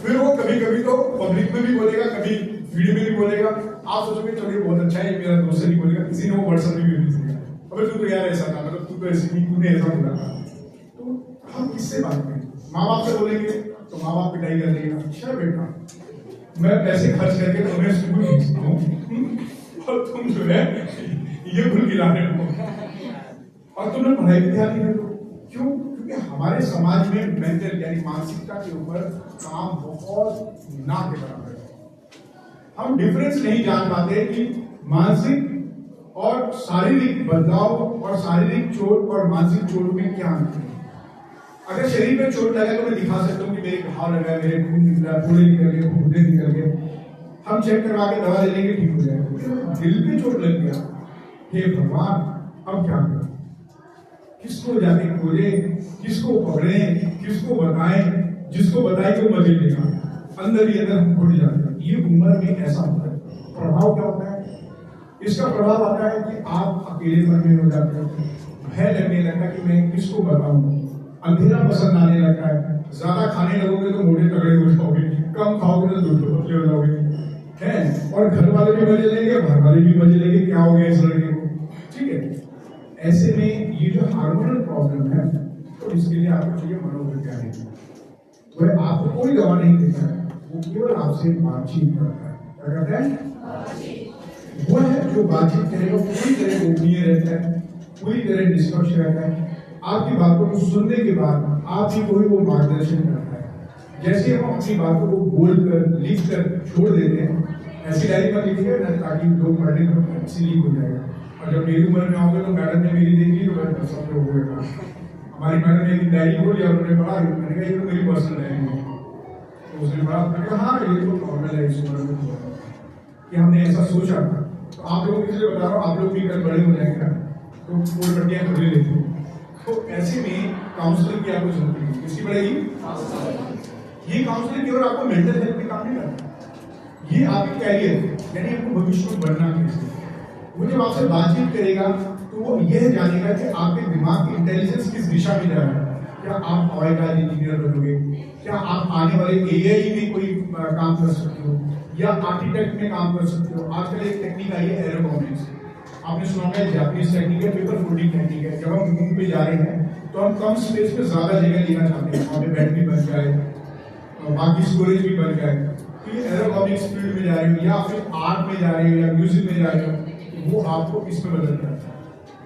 फिर वो कभी कभी तो पब्लिक में भी बोलेगा, कभी वीडियो में भी बोलेगा, आप सोचोगे चलिए बहुत अच्छा है, मेरा दोस्त नहीं बोलेगा, किसी ने वो व्हाट्सएप में भी भेज देगा, अबे तू तो यार ऐसा था, मतलब तू तो ऐसी नहीं, तूने ऐसा बोला था। तो हम किससे बात करें, माँ बाप से बोलेंगे तो माँ बाप पिटाई कर देगा, अच्छा बेटा मैं पैसे खर्च करके तुम्हें स्कूल भेजता हूँ और तुम जो है ये भूल गिराने लगो, और तुमने पढ़ाई भी ध्यान नहीं दो। क्यों? क्योंकि हमारे समाज में मेंटल यानी मानसिकता के ऊपर काम बहुत ना के बराबर है। हम डिफरेंस नहीं जान पाते कि मानसिक और शारीरिक बदलाव और शारीरिक चोट और मानसिक चोट में क्या अंतर है। अगर शरीर में चोट लगा तो मैं दिखा सकता हूँ कि मेरे घाव लगा है, मेरे खून निकला, फोड़े निकल गए, गुर्दे निकल गए, हम चेक करवा के दवा ले लेंगे, ठीक हो जाएगा। दिल पे चोट लग गया, हे भगवान अब क्या करें, किसको जाके खोजे, किसको पकड़े, किसको बताएं, जिसको बताए तो मजे लेगा, अंदर ही अंदर हम घुट जाते हैं। ये उम्र में ऐसा होता है। प्रभाव क्या होता है इसका? प्रभाव आता है कि आप अकेले मन में हो जाते हैं, भय लगने लगता है कि मैं किसको बताऊं, अंधेरा पसंद आने लगता है, ज्यादा खाने लगोगे तो मोटे तगड़े हो जाओगे, कम खाओगे तो दूध पतले हो जाओगे, है, और घर वाले भी मजे लेंगे, घर वाले भी मजे लेंगे, क्या हो गया इस लड़के को, ठीक है। ऐसे में ये जो हार्मोनल प्रॉब्लम है, तो इसके लिए आपको चाहिए मनोवैज्ञानिक। वह आपको कोई दवा नहीं देता है, वो केवल आपसे बातचीत करता है। क्या करता है? वो है जो बातचीत करेगा, पूरी तरह गोपनीय रहता है, पूरी तरह निष्पक्ष रहता है, आपकी बातों को सुनने के बाद आपकी कोई वो मार्गदर्शन करता है। जैसे हम अपनी बातों को बोलकर लिख कर छोड़ देते हैं, ऐसी डायरी में लिखिए ना, ताकि लोग पढ़ने में लीक हो जाएगा। और जब मेरी उम्र में आओगे तो मैडम ने मेरी देखी तो मैंने सब लोग होगा, हमारी मैडम ने एक डायरी खोली और उन्होंने पढ़ा, मैंने कहा ये तो मेरी पर्सनल डायरी है। तो उसने पढ़ा, मैंने कहा हाँ ये तो नॉर्मल है इस उम्र में, कि हमने ऐसा सोचा था। तो आप लोगों के लिए बता रहा हूँ, आप लोग भी कल बड़े हो जाएंगे तो कोई पट्टियां खुले लेते हैं। तो ऐसे में काउंसलिंग की आपको जरूरत है, किसकी पड़ेगी? ये काउंसलिंग केवल आपको मेंटल हेल्थ पे काम नहीं करता, ये आपके कैरियर यानी आपको भविष्य में बढ़ना कैसे। वो जब आपसे बातचीत करेगा तो वो यह जानेगा कि आपके दिमाग की इंटेलिजेंस किस दिशा में जा रहा है। क्या आप ऑयल का इंजीनियर बनोगे, क्या आप आने वाले एआई में कोई काम कर सकते हो, या आर्किटेक्ट में काम कर सकते हो। आजकल एक टेक्निक आई है एरोकॉनिक्स, आपने सुना होगा, जापानीज टेक्निक है, पेपर फोल्डिंग टेक्निक है। जब हम मून पे जा रहे हैं तो हम कम स्पेस में ज्यादा जगह लेना चाहते हैं, वहाँ पे बैटरी बन जाए, बाकी स्टोरेज भी बन जाए। तो ये एरोकॉनिक्स फील्ड में जा रहे हो, या फिर आर्ट में जा रहे हो, या म्यूजिक में जा रहे हो, वो आपको इसमें बदल जाता है।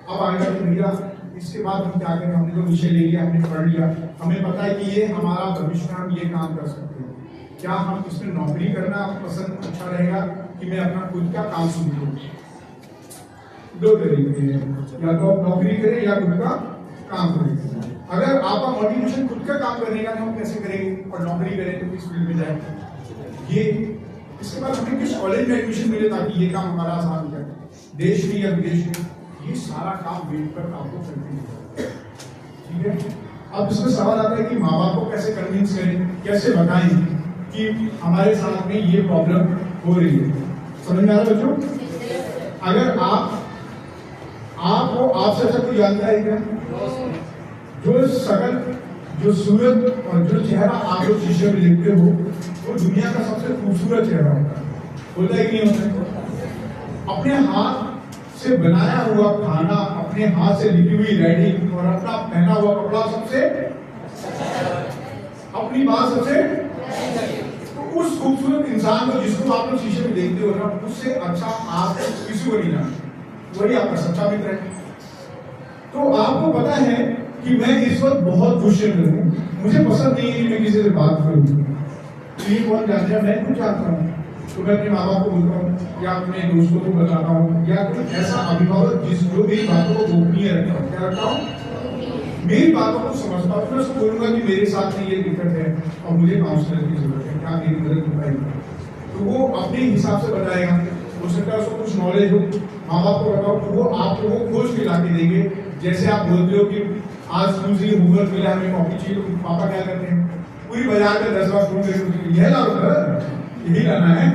अब आएगा तो भैया इसके बाद हम क्या करें, हमने तो विषय ले लिया, हमने पढ़ लिया, हमें पता है कि ये हमारा भविष्य में हम ये काम कर सकते हैं, क्या हम इसमें नौकरी करना पसंद अच्छा रहेगा कि मैं अपना खुद का काम शुरू करूं? दो तरीके हैं, या तो आप नौकरी करें या खुद का काम करें। अगर आपका मोटिवेशन खुद का काम करने का, तो हम कैसे करेंगे, और नौकरी करें तो किस फील्ड में जाए। ये इसके बाद हमें किस कॉलेज में एडमिशन मिले ताकि ये काम हमारा आसान हो जाए, देश में या विदेश में, ये सारा काम वेट पर आपको करना है, ठीक है। अब इसमें सवाल आता है कि माँ बाप को कैसे कन्विंस करें, कैसे बताएं कि हमारे साथ में ये प्रॉब्लम हो रही है। समझ में आ रहा बच्चों? अगर आपको आपसे अच्छा कोई जानता है क्या? जो शकल, जो सूरत और जो चेहरा आप लोग शीशे में देखते हो, वो दुनिया का सबसे खूबसूरत चेहरा होता है कि नहीं होता है? अपने हाथ से बनाया हुआ खाना, अपने हाथ से लिखी हुई राइटिंग और अपना पहना हुआ कपड़ा सबसे, अपनी बात सबसे, तो उस खूबसूरत इंसान को जिसको आप लोग शीशे में देखते हो ना, उससे अच्छा आप किसी को नहीं जानते, वही आपका सच्चा मित्र है। तो आपको पता है कि मैं इस वक्त बहुत गुस्से में हूँ, मुझे पसंद नहीं है कि मैं किसी से बात करूँ, तो ये कौन जानता है? मैं खुद जानता हूँ। तो मैं अपने माँ बाप को बोलता हूँ, या अपने दोस्तों को बताता हूँ, या कोई ऐसा अभिभावक जो मेरी बातों को गोपनीय रखता हूँ, क्या रखता हूँ, मेरी बातों को समझता हूँ, मैं उसको बोलूंगा कि मेरे साथ में ये दिक्कत है और मुझे काउंसलर की जरूरत है, क्या मेरी मदद हो पाएगी। तो वो अपने हिसाब से बताएगा, हो सकता है उसको कुछ नॉलेज हो, माँ बाप को बताओ तो वो आपको वो खोज के ला के देंगे। जैसे आप बोलते हो कि आज स्कूल से होमवर्क मिला, हमें कॉपी चाहिए, तो पापा क्या करते हैं, पूरी बाजार में 10 बार फोन करके यह लाओ सर, यही लाना है,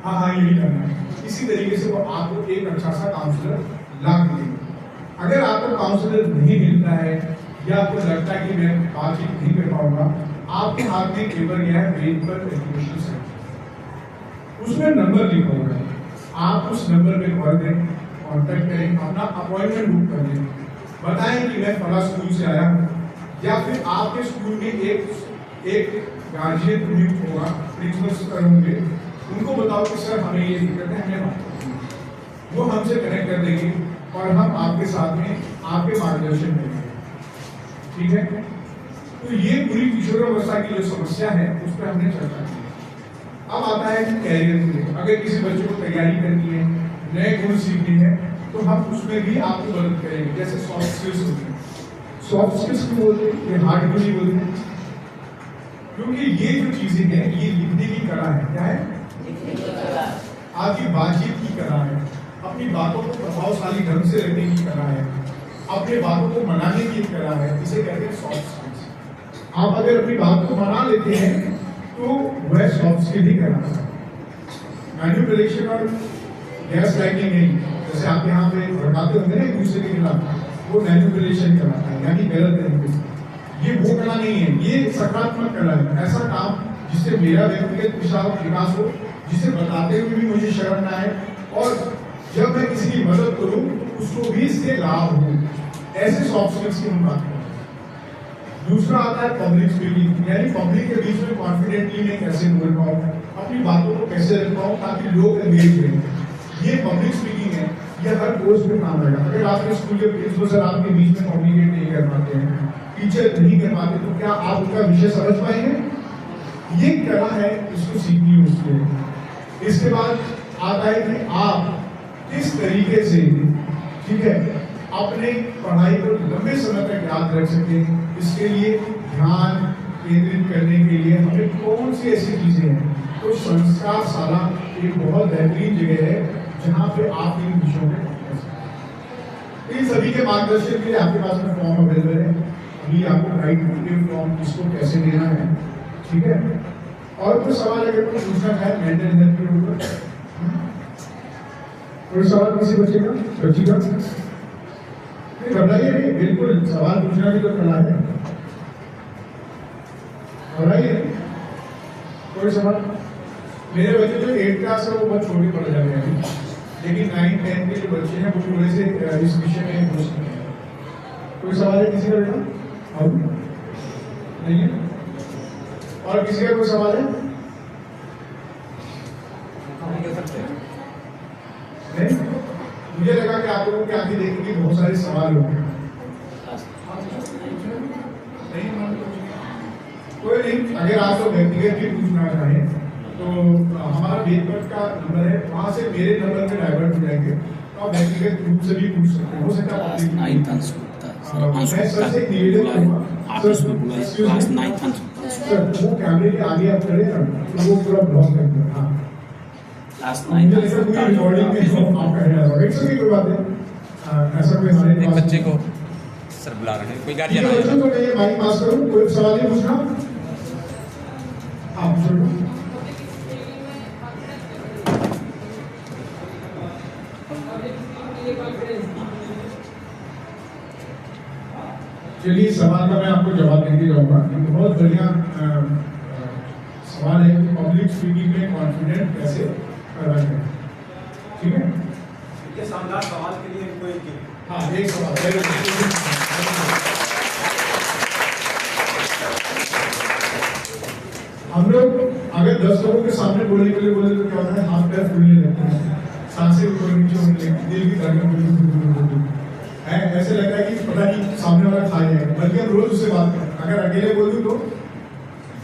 हाँ हाँ यही करना है। इसी तरीके से वो आपको एक अच्छा सा काउंसलर ला के देंगे। अगर आपको काउंसलर नहीं मिलता है, या आपको लगता है कि मैं बातचीत नहीं कर पाऊंगा, आपके हाथ में पेपर गया है ब्रेन पर एजुकेशन से, उसमें नंबर लिखा हुआ है, आप उस नंबर पे कॉल करें, कॉन्टेक्ट करें, अपना अपॉइंटमेंट बुक कर लें, बताएं कि मैं फला स्कूल से आया हूँ, या फिर आपके स्कूल में एक गार्जियन नियुक्त होगा, प्रिंसिपल होंगे, उनको बताओ कि सर हमें ये दिक्कत है, हमें वो हमसे कनेक्ट कर देंगे और हम आपके साथ में आपके मार्गदर्शन करेंगे, ठीक है। तो ये पूरी किशोरावस्था की जो समस्या है उस पर हमने चर्चा की। अब आता है कैरियर में, अगर किसी बच्चे को तैयारी करनी है, नए गुण सीखने हैं, तो हम उसमें भी आपको मदद करेंगे। जैसे सॉफ्ट स्किल्स होती है, सॉफ्ट स्किल्स क्यों बोलते हैं, ये हार्ड स्किल्स बोलते हैं, क्योंकि ये जो चीजें हैं, ये लिखने की कला है, क्या है, आपकी बातचीत की कला है, अपनी बातों को प्रभावशाली ढंग से रखने की कला है, अपने बातों को मनाने की कला है, इसे कहते हैं सॉफ्ट स्किल्स। आप अगर अपनी बात को मना लेते हैं तो वह सॉफ्ट स्किल ही कहलाता है। मैनिपुलेशन और गैस लाइटिंग नहीं, जैसे आप यहाँ पे भड़काते होंगे ना एक दूसरे के खिलाफ, वो मैनिपुलेशन कहलाता है, यानी गलत तरीके से। ये वो कला नहीं है, ये सकारात्मक कला है। ऐसा काम जिससे मेरा व्यक्तिगत विकास हो, जिसे बताते हुए भी मुझे शर्म ना आए, और जब मैं किसी की मदद करूं तो उसको भी इससे लाभ हो, ऐसे सॉफ्ट स्किल्स की हम बात करते हैं। दूसरा आता है पब्लिक स्पीकिंग, यानी पब्लिक के बीच में कॉन्फिडेंटली मैं कैसे बोल पाऊं, अपनी बातों को कैसे रख पाऊं ताकि लोग एंगेज रहें। ये पब्लिक स्पीकिंग है, ये हर कोर्स में काम आएगा। अगर आपके स्कूल के प्रिंसिपल सर आपके बीच में कम्युनिकेट नहीं कर पाते हैं, टीचर नहीं कर पाते, तो क्या आप उनका विषय समझ पाएंगे? ये कला है, इसको सीखनी होती है। इसके बाद आता है कि आप किस तरीके से, ठीक है, अपने पढ़ाई को लंबे समय तक याद रख सकें। इसके लिए ध्यान केंद्रित करने के लिए हमें कौन सी ऐसी चीजें हैं, तो संस्कारशाला एक बहुत बेहतरीन जगह है जहाँ पे आप इन विषयों में इन सभी के मार्गदर्शन के लिए आपके पास में फॉर्म अवेलेबल है। अभी आपको गाइड फॉर्म किसको कैसे देना है, ठीक है। और कोई सवाल अगर कोई पूछना है मेंटल हेल्थ के ऊपर, कोई सवाल किसी बच्चे का, बच्ची का? नहीं बताइए, नहीं बिल्कुल सवाल पूछना भी तो कला है, बताइए। कोई सवाल? मेरे बच्चे जो 8th क्लास है वो बहुत छोटे पड़ जाते हैं, लेकिन 9, 10 के जो बच्चे हैं वो थोड़े से इस विषय में घुस नहीं है। कोई सवाल है किसी का बेटा? और नहीं है? और किसी का कोई सवाल है? नहीं? मुझे लगा कि आप लोगों के आगे देखने के बहुत सारे सवाल होंगे। नहीं, कोई नहीं। अगर आप लोग व्यक्तिगत भी पूछना चाहें तो हमारा वेदपट का नंबर है, वहां से मेरे नंबर पे डाइवर्ट हो जाएंगे, तो आप व्यक्तिगत रूप से भी पूछ सकते हैं। हो सकता है वो कैमरे के आगे आप खड़े ना तो वो पूरा ब्लॉक कर दिया। हाँ, रिकॉर्डिंग में आपका है, कोई बात है, ऐसा कोई हमारे
एक बच्चे को सर बुला रहे हैं, कोई गार्जियन आया
तो मैं ये माइक पास करूं, कोई सवाल नहीं पूछना? हाँ पूछो। चलिए, सवाल का मैं आपको जवाब देके जाऊंगा। बहुत बढ़िया सवाल है कि पब्लिक स्पीकिंग में कॉन्फिडेंट कैसे पैदा करें, ठीक है।
ये शानदार सवाल के लिए कोई
हाँ, एक सवाल हम लोग अगर 10 लोगों के सामने बोलने के लिए बोले तो क्या होता है, हाथ पैर फूलने लगते हैं, सांसें ऊपर नीचे होने लगती है, दिल की धड़कन है, ऐसे लगता है कि पता नहीं सामने वाला खा जाएगा। बल्कि हम रोज उससे बात करें, अगर अकेले बोल दूं तो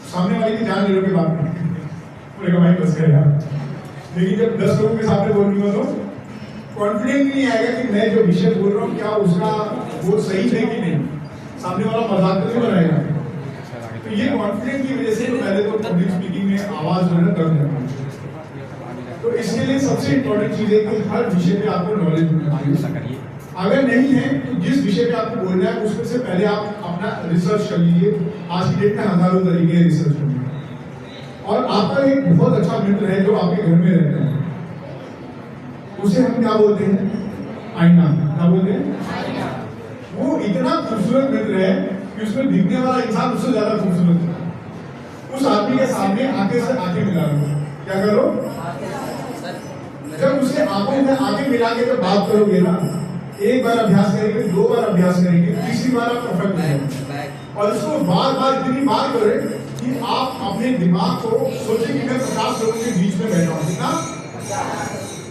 सामने वाले की जान ले लो के बात करें, पूरे कमाई बस गए यार। लेकिन जब 10 लोगों के सामने बोल रही हो तो कॉन्फिडेंस नहीं आएगा कि मैं जो विषय बोल रहा हूँ क्या उसका वो सही है कि नहीं, सामने वाला मजाक तो नहीं बनाएगा। तो ये कॉन्फिडेंस की वजह से तो पहले तो पब्लिक स्पीकिंग में आवाज जो है दर्द है। तो इसके लिए सबसे इम्पोर्टेंट चीज है कि हर विषय पे आपको नॉलेज होना चाहिए। अगर नहीं है तो जिस विषय पे आपको बोलना है उसमें से पहले आप अपना रिसर्च कर लीजिए। आज की डेट में हजारों तरीके रिसर्च करने। और आपका एक बहुत अच्छा मित्र है जो आपके घर में रहता है, उसे हम क्या बोलते हैं? आईना। क्या बोलते हैं? वो इतना खूबसूरत मित्र है कि उसमें दिखने वाला इंसान उससे ज्यादा खूबसूरत है। उस आदमी के सामने आंखें से आंखें मिला लो। क्या करो? जब उसके आंखों में आंखें मिला के जब बात करोगे ना, एक बार अभ्यास करेंगे, 2 बार अभ्यास करेंगे, तीसरी बार आप परफेक्ट हो जाएंगे। और इसको बार बार इतनी बार करें कि आप अपने दिमाग को सोचें कि मैं 50 लोगों के बीच में बैठा हूं, कितना?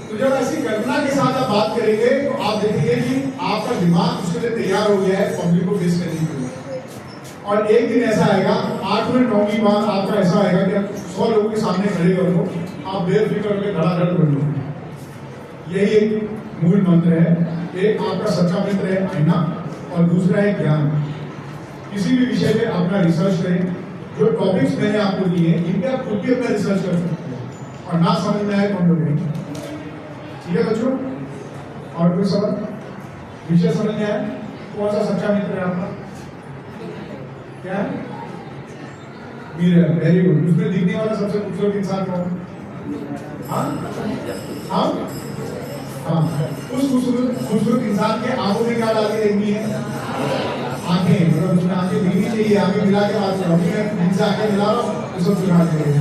तो जब ऐसी कल्पना के साथ आप बात करेंगे तो आप देखेंगे कि आपका दिमाग उसके लिए तैयार हो गया है पब्लिक को फेस करने के लिए। और एक दिन ऐसा आएगा, 8वें 9वीं बार आपका ऐसा आएगा कि आप 100 लोगों के सामने खड़े कर लो, आप बेफिक्र होकर धड़ाधड़ कर लो। यही एक मूल मंत्र है। एक आपका सच्चा मित्र है आईना, और दूसरा है ज्ञान। किसी भी विषय में अपना रिसर्च करें। जो टॉपिक्स मैंने आपको दिए हैं इनके आप खुद भी अपना रिसर्च कर सकते हैं और ना समझ में आए तो हम लोग नहीं। ठीक है बच्चों, और कोई सवाल? विषय समझ में आया? कौन सा सच्चा मित्र है आपका? क्या है? मीर है, वेरी गुड। उसमें दिखने वाला सबसे खूबसूरत इंसान कौन? हाँ हाँ हाँ, उस खूबसूरत इंसान के आंखों में क्या डाल के देखनी है? आंखें, मतलब उसमें आंखें मिलनी चाहिए। आंखें मिला के बात करो, मैं इनसे आंखें मिला रहा हूँ तो सब सुना देंगे।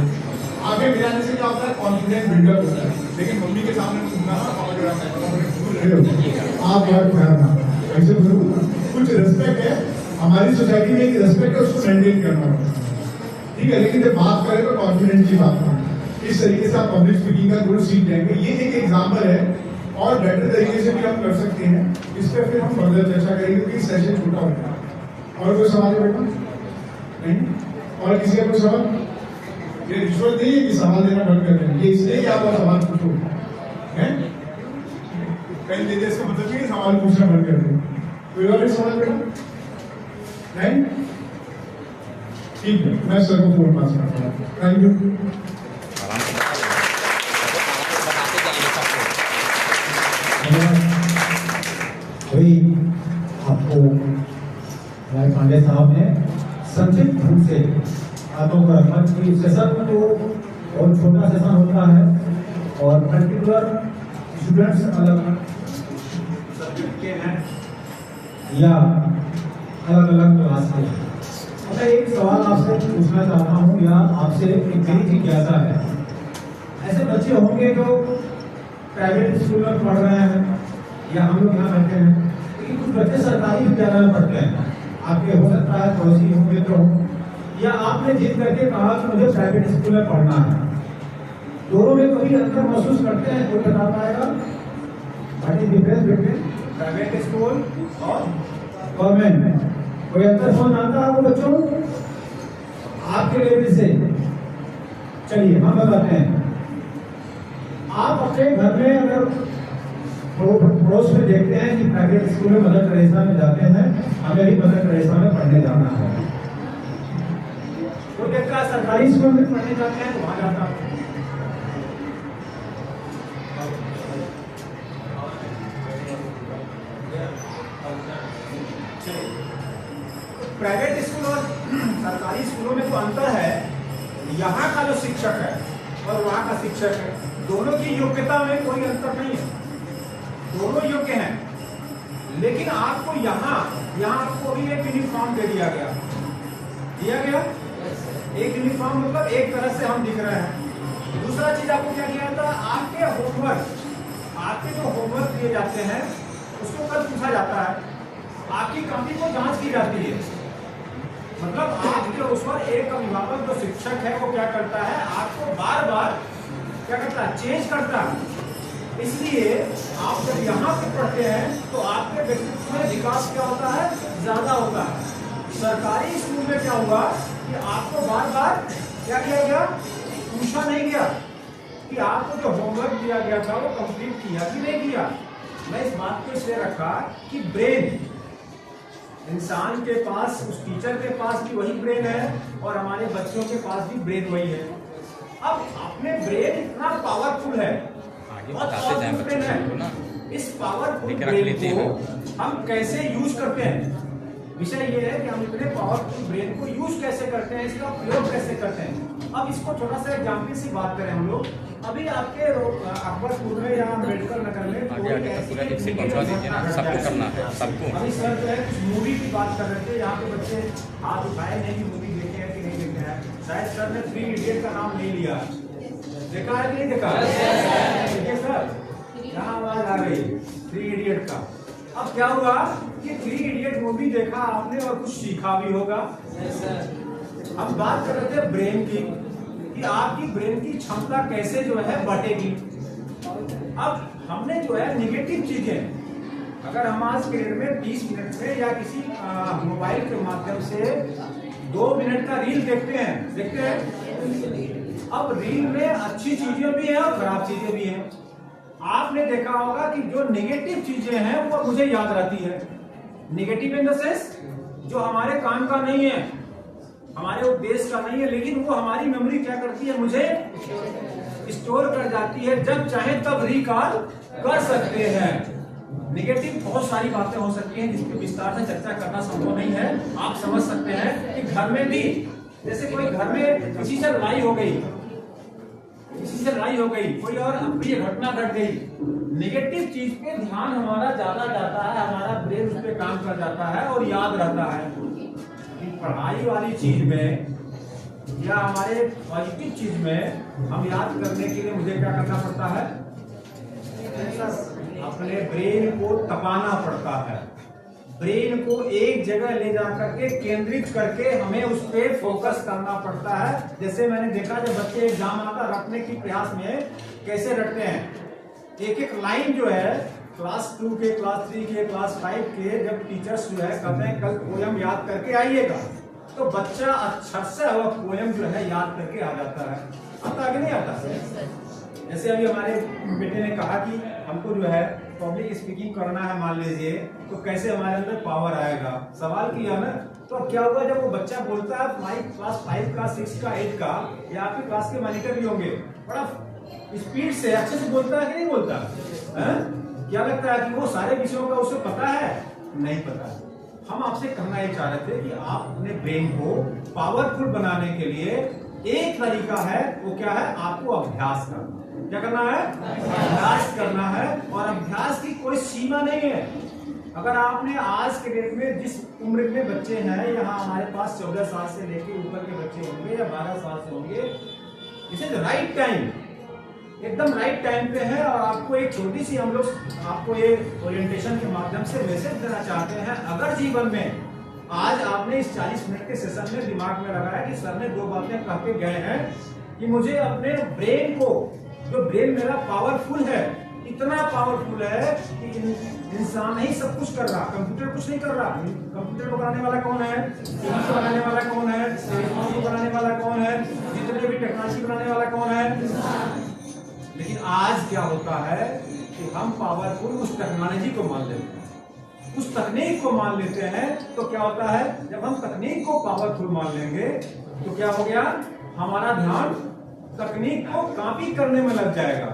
आंखें मिलाने से क्या होता है? कॉन्फिडेंस बिल्डअप होता है। लेकिन मम्मी के सामने सुनना आप यार करना ऐसे कुछ रिस्पेक्ट है, हमारी सोसाइटी में एक रिस्पेक्ट है, उसको मेंटेन करना होगा। ठीक है, लेकिन जब बात करें तो कॉन्फिडेंस की बात करें। इस तरीके से आप पब्लिक स्पीकिंग का गुण सीख जाएंगे। ये एक एग्जाम्पल है, और बेटर तरीके से भी हम कर सकते हैं। इस पर फिर हम फर्दर चर्चा करेंगे क्योंकि सेशन छोटा हो गया। और कोई सवाल है बेटा? नहीं? और किसी का कोई सवाल? ये रिश्वत नहीं है कि सवाल देना बंद कर दें, ये इसलिए कि आप सवाल पूछो हैं। कहीं देते इसका मतलब नहीं सवाल पूछना बंद कर दें। कोई और सवाल बेटा? नहीं? ठीक है, मैं सर को फोन पास करता हूँ। Thank you.
वही आपको हमारे पांडे साहब ने संक्षिप्त रूप से बातों को रखा कि सेशन तो बहुत छोटा सेशन होता है और पर्टिकुलर स्टूडेंट्स अलग सब्जेक्ट के हैं या अलग अलग क्लास के हैं। मैं एक सवाल आपसे पूछना चाहता हूँ या आपसे एक मेरी जिज्ञासा है। ऐसे बच्चे होंगे जो प्राइवेट स्कूल में पढ़ रहे हैं या हम लोग यहाँ बैठे हैं, लेकिन कुछ बच्चे सरकारी विद्यालय में पढ़ते हैं। आपके हो सकता है पड़ोसी हो, मित्र हो, या आपने जिद करके कहा कि मुझे प्राइवेट स्कूल में पढ़ना है। दोनों में कभी अंतर महसूस करते हैं? कोई बता पाएगा what is difference between private school और गवर्नमेंट में? कोई अंतर समझ आता है वो बच्चों आपके लेवल से? चलिए हम बताते हैं। आप अपने घर में अगर पड़ोस में देखते हैं कि प्राइवेट स्कूल में मदर टेरेसा में जाते हैं, हमें भी मदर टेरेसा में पढ़ने जाना है। तो देखता है सरकारी स्कूल में पढ़ने जाते हैं तो वहां जाता है। प्राइवेट स्कूल और सरकारी स्कूलों में जो अंतर है, यहाँ का जो शिक्षक है और वहाँ का शिक्षक है, दोनों की योग्यता में कोई अंतर नहीं है, दोनों योग्य हैं। लेकिन आपको यहाँ आपको भी एक यूनिफॉर्म दे दिया गया एक यूनिफॉर्म, मतलब एक तरह से हम दिख रहे हैं। दूसरा चीज आपको क्या किया था? आपके जो होमवर्क दिए जाते हैं उसको कल पूछा जाता है, आपकी कॉपी को जांच की जाती है। मतलब आपके उस पर एक अभिभावक जो शिक्षक है वो क्या करता है? आपको बार बार क्या करता है? चेंज करता है। इसलिए आप जब यहाँ पे पढ़ते हैं तो आपके व्यक्तित्व में विकास क्या होता है? ज्यादा होता है। सरकारी स्कूल में क्या हुआ कि आपको बार बार क्या किया गया? पूछा नहीं गया कि आपको जो होमवर्क दिया गया था वो कंप्लीट किया कि नहीं किया। मैं इस बात को इसलिए रखा कि ब्रेन, इंसान के पास, उस टीचर के पास भी वही ब्रेन है और हमारे बच्चों के पास भी ब्रेन वही है। अब अपने ब्रेन इतना पावरफुल है, बहुत पावरफुल ब्रेन है। इस पावरफुल ब्रेन को हम कैसे यूज करते हैं? विषय ये है कि हम इतने पावरफुल ब्रेन को यूज कैसे करते हैं, इसका प्रयोग कैसे करते हैं। अब इसको थोड़ा सा एग्जाम्पल से बात करें हम लोग। अभी आपके अकबरपुर में या अम्बेडकर नगर में
सबको करना है, सबको।
अभी सर जो है कुछ मूवी की बात कर रहे थे, यहाँ पे बच्चे हाथ उठाए नहीं, मूवी देखे हैं कि नहीं देखे हैं। शायद सर ने 3 इडियट का नाम नहीं लिया, देखा है कि नहीं देखा? देखिए सर, यहाँ आवाज आ गई 3 इडियट का। अब क्या हुआ कि 3 इडियट मूवी देखा आपने और कुछ सीखा भी होगा। अब बात कर रहे थे ब्रेन की, कि आपकी ब्रेन की क्षमता कैसे जो है बढ़ेगी। अब हमने जो है निगेटिव चीजें, अगर हम आज पीरियड में 20 मिनट में या किसी मोबाइल के माध्यम से 2 मिनट का रील देखते हैं। अब रील में अच्छी चीजें भी हैं और खराब चीजें भी हैं। आपने देखा होगा कि जो नेगेटिव चीजें हैं वो मुझे याद रहती है। नेगेटिव इन द सेंस जो हमारे काम का नहीं है,
हमारे उद्देश्य का नहीं है, लेकिन वो हमारी मेमोरी क्या करती है, मुझे स्टोर कर जाती है, जब चाहे तब रिकॉल कर सकते हैं। नेगेटिव बहुत सारी बातें हो सकती हैं जिसके विस्तार से चर्चा करना संभव नहीं है। आप समझ सकते हैं कि घर में भी जैसे कोई घर में किसी से लड़ाई हो गई, कोई और अप्रिय घटना घट गई, नेगेटिव चीज पे ध्यान हमारा ज्यादा जाता है, हमारा ब्रेन उस पे काम कर जाता है और याद रहता है। पढ़ाई वाली चीज में या हमारे पॉजिटिव चीज में हम याद करने के लिए मुझे क्या करना पड़ता है, अपने ब्रेन को तपाना पड़ता है। ब्रेन को एक जगह ले जा करके केंद्रित करके हमें उस पर फोकस करना पड़ता है। जैसे मैंने देखा जब बच्चे एग्जाम आता रटने की प्रयास में कैसे रटते हैं, एक एक लाइन जो है क्लास 2 के, क्लास 3 के, क्लास 5 के जब टीचर्स जो है कहते हैं कल पोयम याद करके आइएगा, तो बच्चा अच्छा से हुआ पोयम जो है याद करके आ जाता है। आता कि नहीं आता? जैसे अभी हमारे बेटे ने कहा कि हमको जो है पब्लिक स्पीकिंग करना है, मान लीजिए, तो कैसे हमारे अंदर पावर आएगा, सवाल किया ना। तो क्या हुआ जब वो बच्चा बोलता है क्लास 5 का, 6 का, 8 का, या आपकी क्लास के मॉनिटर भी होंगे, बड़ा स्पीड से अच्छे से बोलता है कि नहीं बोलता है? क्या लगता है कि वो सारे विषयों का उसे पता है? नहीं पता। हम आपसे कहना ये चाह रहे थे कि आप अपने ब्रेन को पावरफुल बनाने के लिए एक तरीका है, वो क्या है, आपको अभ्यास करना। क्या करना है? अभ्यास करना है। और अभ्यास की कोई सीमा नहीं है। अगर आपने आज के डेट में जिस उम्र में बच्चे हैं, यहाँ हमारे पास 14 साल से लेके ऊपर के बच्चे होंगे या 12 साल से होंगे, दिस इज राइट टाइम, एकदम राइट टाइम पे है। और आपको एक छोटी सी हम लोग आपको ये ओरिएंटेशन के माध्यम से मैसेज देना चाहते हैं। अगर जीवन में आज आपने इस 40 मिनट के सेशन में दिमाग में लगाया कि सर ने 2 बातें कह के गए हैं कि मुझे अपने ब्रेन को, जो ब्रेन मेरा पावरफुल है, इतना पावरफुल है कि इंसान ही सब कुछ कर रहा, कंप्यूटर कुछ नहीं कर रहा। कंप्यूटर को बनाने वाला कौन है? बनाने वाला कौन है? टेलीफोन को बनाने वाला कौन है? जितने भी टेक्नोलॉजी बनाने वाला कौन है? लेकिन आज क्या होता है कि हम पावरफुल उस टेक्नोलॉजी को मान लेते हैं, उस तकनीक को मान लेते हैं। तो क्या होता है, जब हम तकनीक को पावरफुल मान लेंगे तो क्या हो गया, हमारा ध्यान तकनीक को कॉपी करने में लग जाएगा।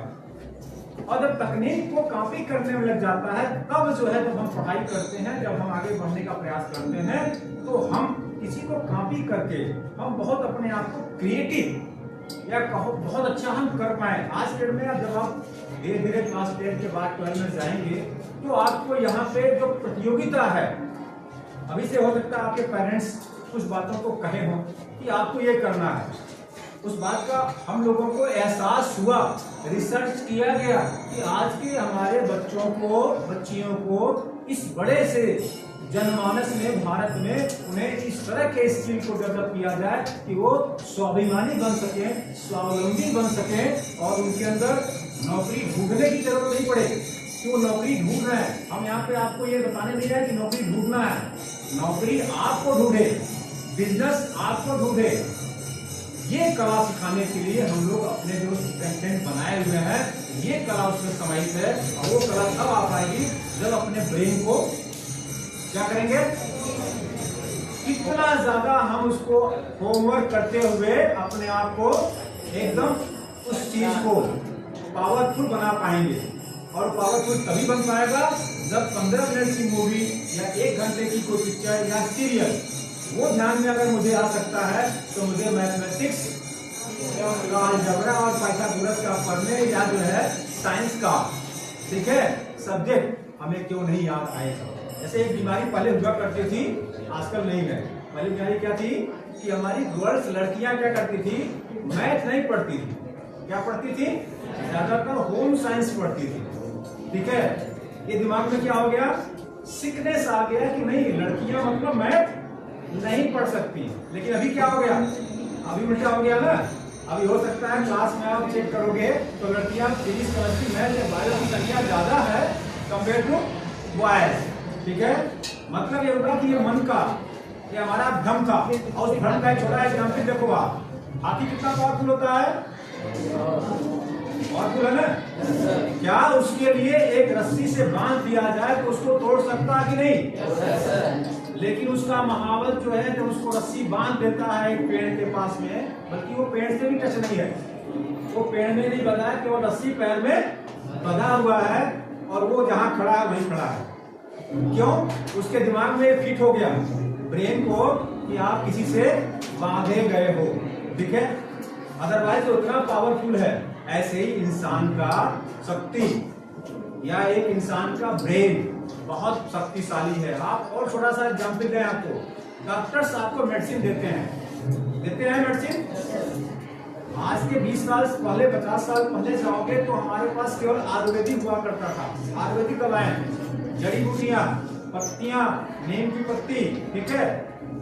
और जब तकनीक को कॉपी करने में लग जाता है, तब जो है जब हम पढ़ाई करते हैं, जब हम आगे बढ़ने का प्रयास करते हैं, तो हम किसी को कॉपी करके हम बहुत अपने आप को क्रिएटिव या कहो बहुत अच्छा हम कर पाए। आज के डेट में जब आप धीरे धीरे क्लास 10 के बाद 12 में जाएंगे, तो आपको यहाँ पे जो प्रतियोगिता है, अभी से हो सकता है आपके पेरेंट्स कुछ बातों को कहे हों कि आपको ये करना है, उस बात का हम लोगों को एहसास हुआ, रिसर्च किया गया कि आज के हमारे बच्चों को, बच्चियों को इस बड़े से जनमानस में, भारत में उन्हें इस तरह के स्किल को डेवलप किया जाए कि वो स्वाभिमानी बन सके, स्वावलंबी बन सके, और उनके अंदर नौकरी ढूंढने की जरूरत नहीं पड़े कि वो नौकरी ढूंढ रहे हैं। हम यहाँ पे आपको ये बताने नहीं रहे कि नौकरी ढूंढना है, नौकरी आपको ढूंढे, बिजनेस आपको ढूंढे। ये कला सिखाने के लिए हम लोग अपने जो कंटेंट बनाए हुए हैं, ये कला उसमें समाहित है। और वो कला तब आ पाएगी जब अपने ब्रेन को क्या करेंगे, कितना ज्यादा हम उसको होमवर्क करते हुए अपने आप को एकदम उस चीज को पावरफुल बना पाएंगे। और पावरफुल तभी बन पाएगा जब 15 मिनट की मूवी या 1 घंटे की कोई पिक्चर या सीरियल, वो ध्यान में अगर मुझे आ सकता है, तो मुझे मैथमेटिक्स का अलजेब्रा और पाइथागोरस का पढ़ने या जो है साइंस का, ठीक है, सब्जेक्ट हमें क्यों नहीं याद आएगा। जैसे एक बीमारी पहले हुआ करती थी, आजकल नहीं है। पहले बीमारी क्या थी कि हमारी गर्ल्स, लड़कियां क्या करती थी, मैथ नहीं पढ़ती थी, क्या पढ़ती थी, ज्यादातर होम साइंस पढ़ती थी, ठीक है। ये दिमाग में क्या हो गया, सिकनेस आ गया कि नहीं, लड़कियां मतलब मैथ नहीं पढ़ सकती। लेकिन अभी क्या हो गया, अभी उल्टा हो गया ना। अभी हो सकता है क्लास में आप चेक करोगे तो लड़कियां फिजिक्स, केमिस्ट्री, मैथ या बायो की संख्या ज्यादा है कंपेयर टू बॉयज, ठीक है। मतलब ये होगा कि ये मन का, ये हमारा भ्रम था, और उस भ्रम का एक छोटा एग्जाम्पल देखो आप, हाथी कितना पावरफुल होता है, पावरफुल है ना। क्या उसके लिए एक रस्सी से बांध दिया जाए तो उसको तोड़ सकता है कि नहीं? लेकिन उसका महावत जो है जब उसको रस्सी बांध देता है एक पेड़ के पास में, बल्कि वो पेड़ से भी टच नहीं है, वो पेड़ में नहीं बंधा है, केवल रस्सी पैर में बंधा हुआ है और वो जहां खड़ा है वहीं खड़ा है। क्यों? उसके दिमाग में फिट हो गया ब्रेन को कि आप किसी से बांधे गए हो, ठीक है। अदरवाइज उतना पावरफुल है। ऐसे ही इंसान का शक्ति या एक इंसान का ब्रेन बहुत शक्तिशाली है। आप और थोड़ा सा एग्जाम्पल दें आपको, डॉक्टर्स आपको मेडिसिन देते हैं मेडिसिन। आज के 20 साल पहले 50 साल पहले जाओगे तो हमारे पास केवल आयुर्वेदिक हुआ करता था। आयुर्वेदिक दवाएं, जड़ी बूटियां, पत्तियां, नीम की पत्ती, ठीक है,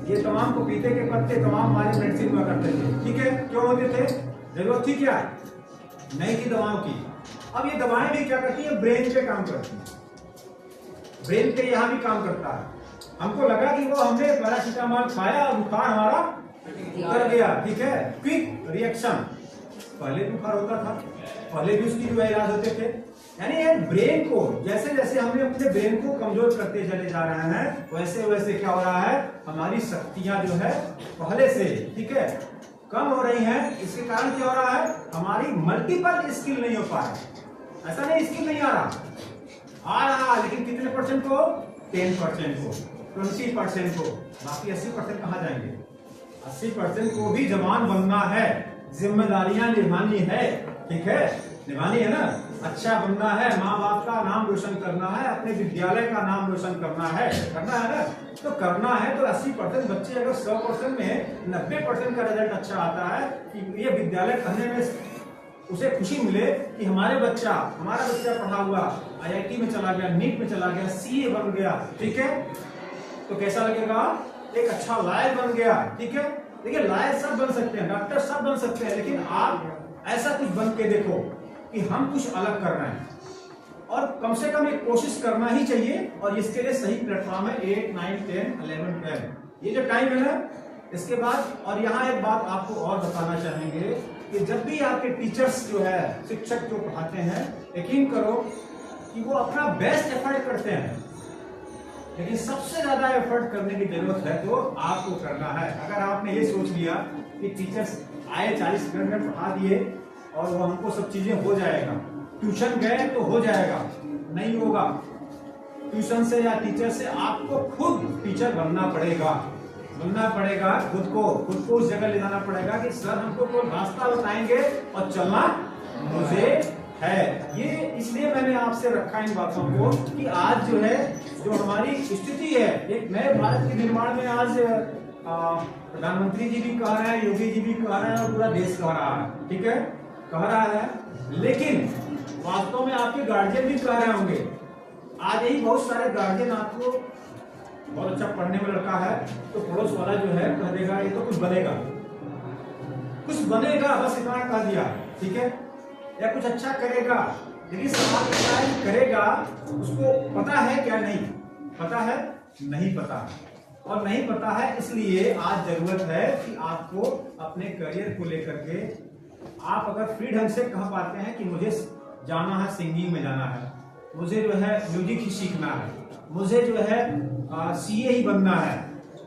ये तमाम पपीते के पत्ते, तमाम हमारी मेडिसिन हुआ करते थे, ठीक है। क्यों होते थे? जरूरत थी क्या? नहीं थी दवाओं की। अब ये दवाएं भी क्या करती है? ब्रेन पे काम करती है, ब्रेन पे यहाँ भी काम करता है। हमको लगा कि वो हमने पैरासीटामोल खाया और बुखार हमारा उतर गया, ठीक है, क्विक रिएक्शन। पहले बुखार होता था, पहले भी उसकी जो इलाज होते थे। यानी ब्रेन को जैसे जैसे हमने अपने ब्रेन को कमजोर करते चले जा रहे हैं, वैसे वैसे क्या हो रहा है, हमारी शक्तियां जो है पहले से, ठीक है, कम हो रही हैं। इसके कारण क्या हो रहा है, हमारी मल्टीपल स्किल नहीं हो पा रही। ऐसा नहीं स्किल नहीं आ रहा, लेकिन कितने परसेंट को? 10% को, 20% को, बाकी 80% कहाँ जाएंगे? 80% को भी जवान बनना है, जिम्मेदारियां निभानी है, ठीक है, निभानी है ना, अच्छा बनना है, माँ बाप का नाम रोशन करना है, अपने विद्यालय का नाम रोशन करना है ना। तो करना है तो 80% बच्चे अगर 100% में 90% का रिजल्ट अच्छा आता है कि ये विद्यालय पढ़ने में उसे खुशी मिले कि हमारा बच्चा पढ़ा हुआ IIT में चला गया, नीट में चला गया, CA बन गया, ठीक है, तो कैसा लगेगा? एक अच्छा लॉयर बन गया, ठीक है। देखिए लॉयर सब बन सकते हैं, डॉक्टर सब बन सकते हैं, लेकिन आप ऐसा कुछ बन के देखो कि हम कुछ अलग कर रहे हैं, और कम से कम एक कोशिश करना ही चाहिए। और इसके लिए सही प्लेटफॉर्म है 8, 9, 10, 11, 12 ये जो टाइम है ना। इसके बाद और यहाँ एक बात आपको और बताना चाहेंगे कि जब भी आपके टीचर्स जो है, शिक्षक जो पढ़ाते हैं, यकीन करो कि वो अपना बेस्ट एफर्ट करते हैं, लेकिन सबसे ज्यादा एफर्ट करने की जरूरत है तो आपको करना है। अगर आपने ये सोच लिया कि टीचर्स आए 40 मिनट में पढ़ा दिए और वो हमको सब चीजें हो जाएगा, ट्यूशन गए तो हो जाएगा, नहीं होगा। ट्यूशन से या टीचर से आपको खुद टीचर बनना पड़ेगा, खुद को उस जगह ले जाना पड़ेगा कि सर हमको कोई रास्ता बताएंगे और चलना मुझे है। ये इसलिए मैंने आपसे रखा इन बातों को कि आज जो है, जो हमारी स्थिति है, एक नए भारत के निर्माण में आज प्रधानमंत्री जी भी कह रहे हैं, योगी जी भी कह रहे हैं और पूरा देश कह रहा है, ठीक है, कह रहा है, लेकिन वास्तव में आपके गार्जियन भी कह रहे होंगे। आज ही बहुत सारे गार्जियन आपको, बहुत अच्छा पढ़ने में लड़का है तो पड़ोस वाला जो है कह देगा ये तो कुछ बनेगा, बस इतना कह दिया, ठीक है, या कुछ अच्छा करेगा, लेकिन समाज करेगा उसको पता है क्या? नहीं पता है, नहीं पता, और नहीं पता है। इसलिए आज जरूरत है कि आपको अपने करियर को लेकर के आप अगर फ्री ढंग से कह पाते हैं कि मुझे जाना है, सिंगिंग में जाना है, मुझे जो है म्यूजिक ही सीखना है, मुझे जो है CA ही बनना है,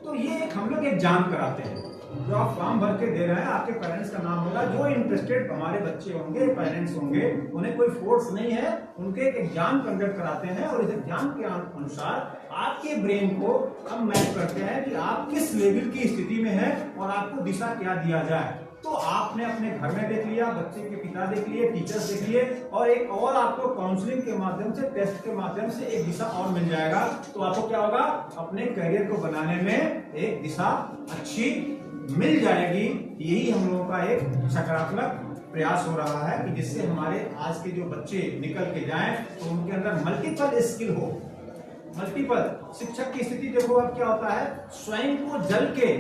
तो ये एक हम लोग एग्जाम कराते हैं जो आप फॉर्म भर के दे रहे हैं, आपके पेरेंट्स का नाम होगा, जो इंटरेस्टेड हमारे बच्चे होंगे, पेरेंट्स होंगे, उन्हें कोई फोर्स नहीं है, उनके एक एग्जाम कंडक्ट कराते हैं और इस एग्जाम के अनुसार आपके ब्रेन को हम मैच करते हैं कि आप किस लेवल की स्थिति में है और आपको दिशा क्या दिया जाए। तो आपने अपने घर में देख लिया, बच्चे के पिता देख लिए, टीचर्स देख लिए, और एक और आपको काउंसलिंग के माध्यम से, टेस्ट के माध्यम से एक दिशा और मिल जाएगा। तो आपको क्या होगा, अपने करियर को बनाने में एक दिशा अच्छी मिल जाएगी। यही हम लोगों का एक सकारात्मक प्रयास हो रहा है कि जिससे हमारे आज के जो बच्चे निकल के जाएं तो उनके अंदर मल्टीपल स्किल हो। मल्टीपल शिक्षक की स्थिति देखो अब क्या होता है, स्वयं को जल के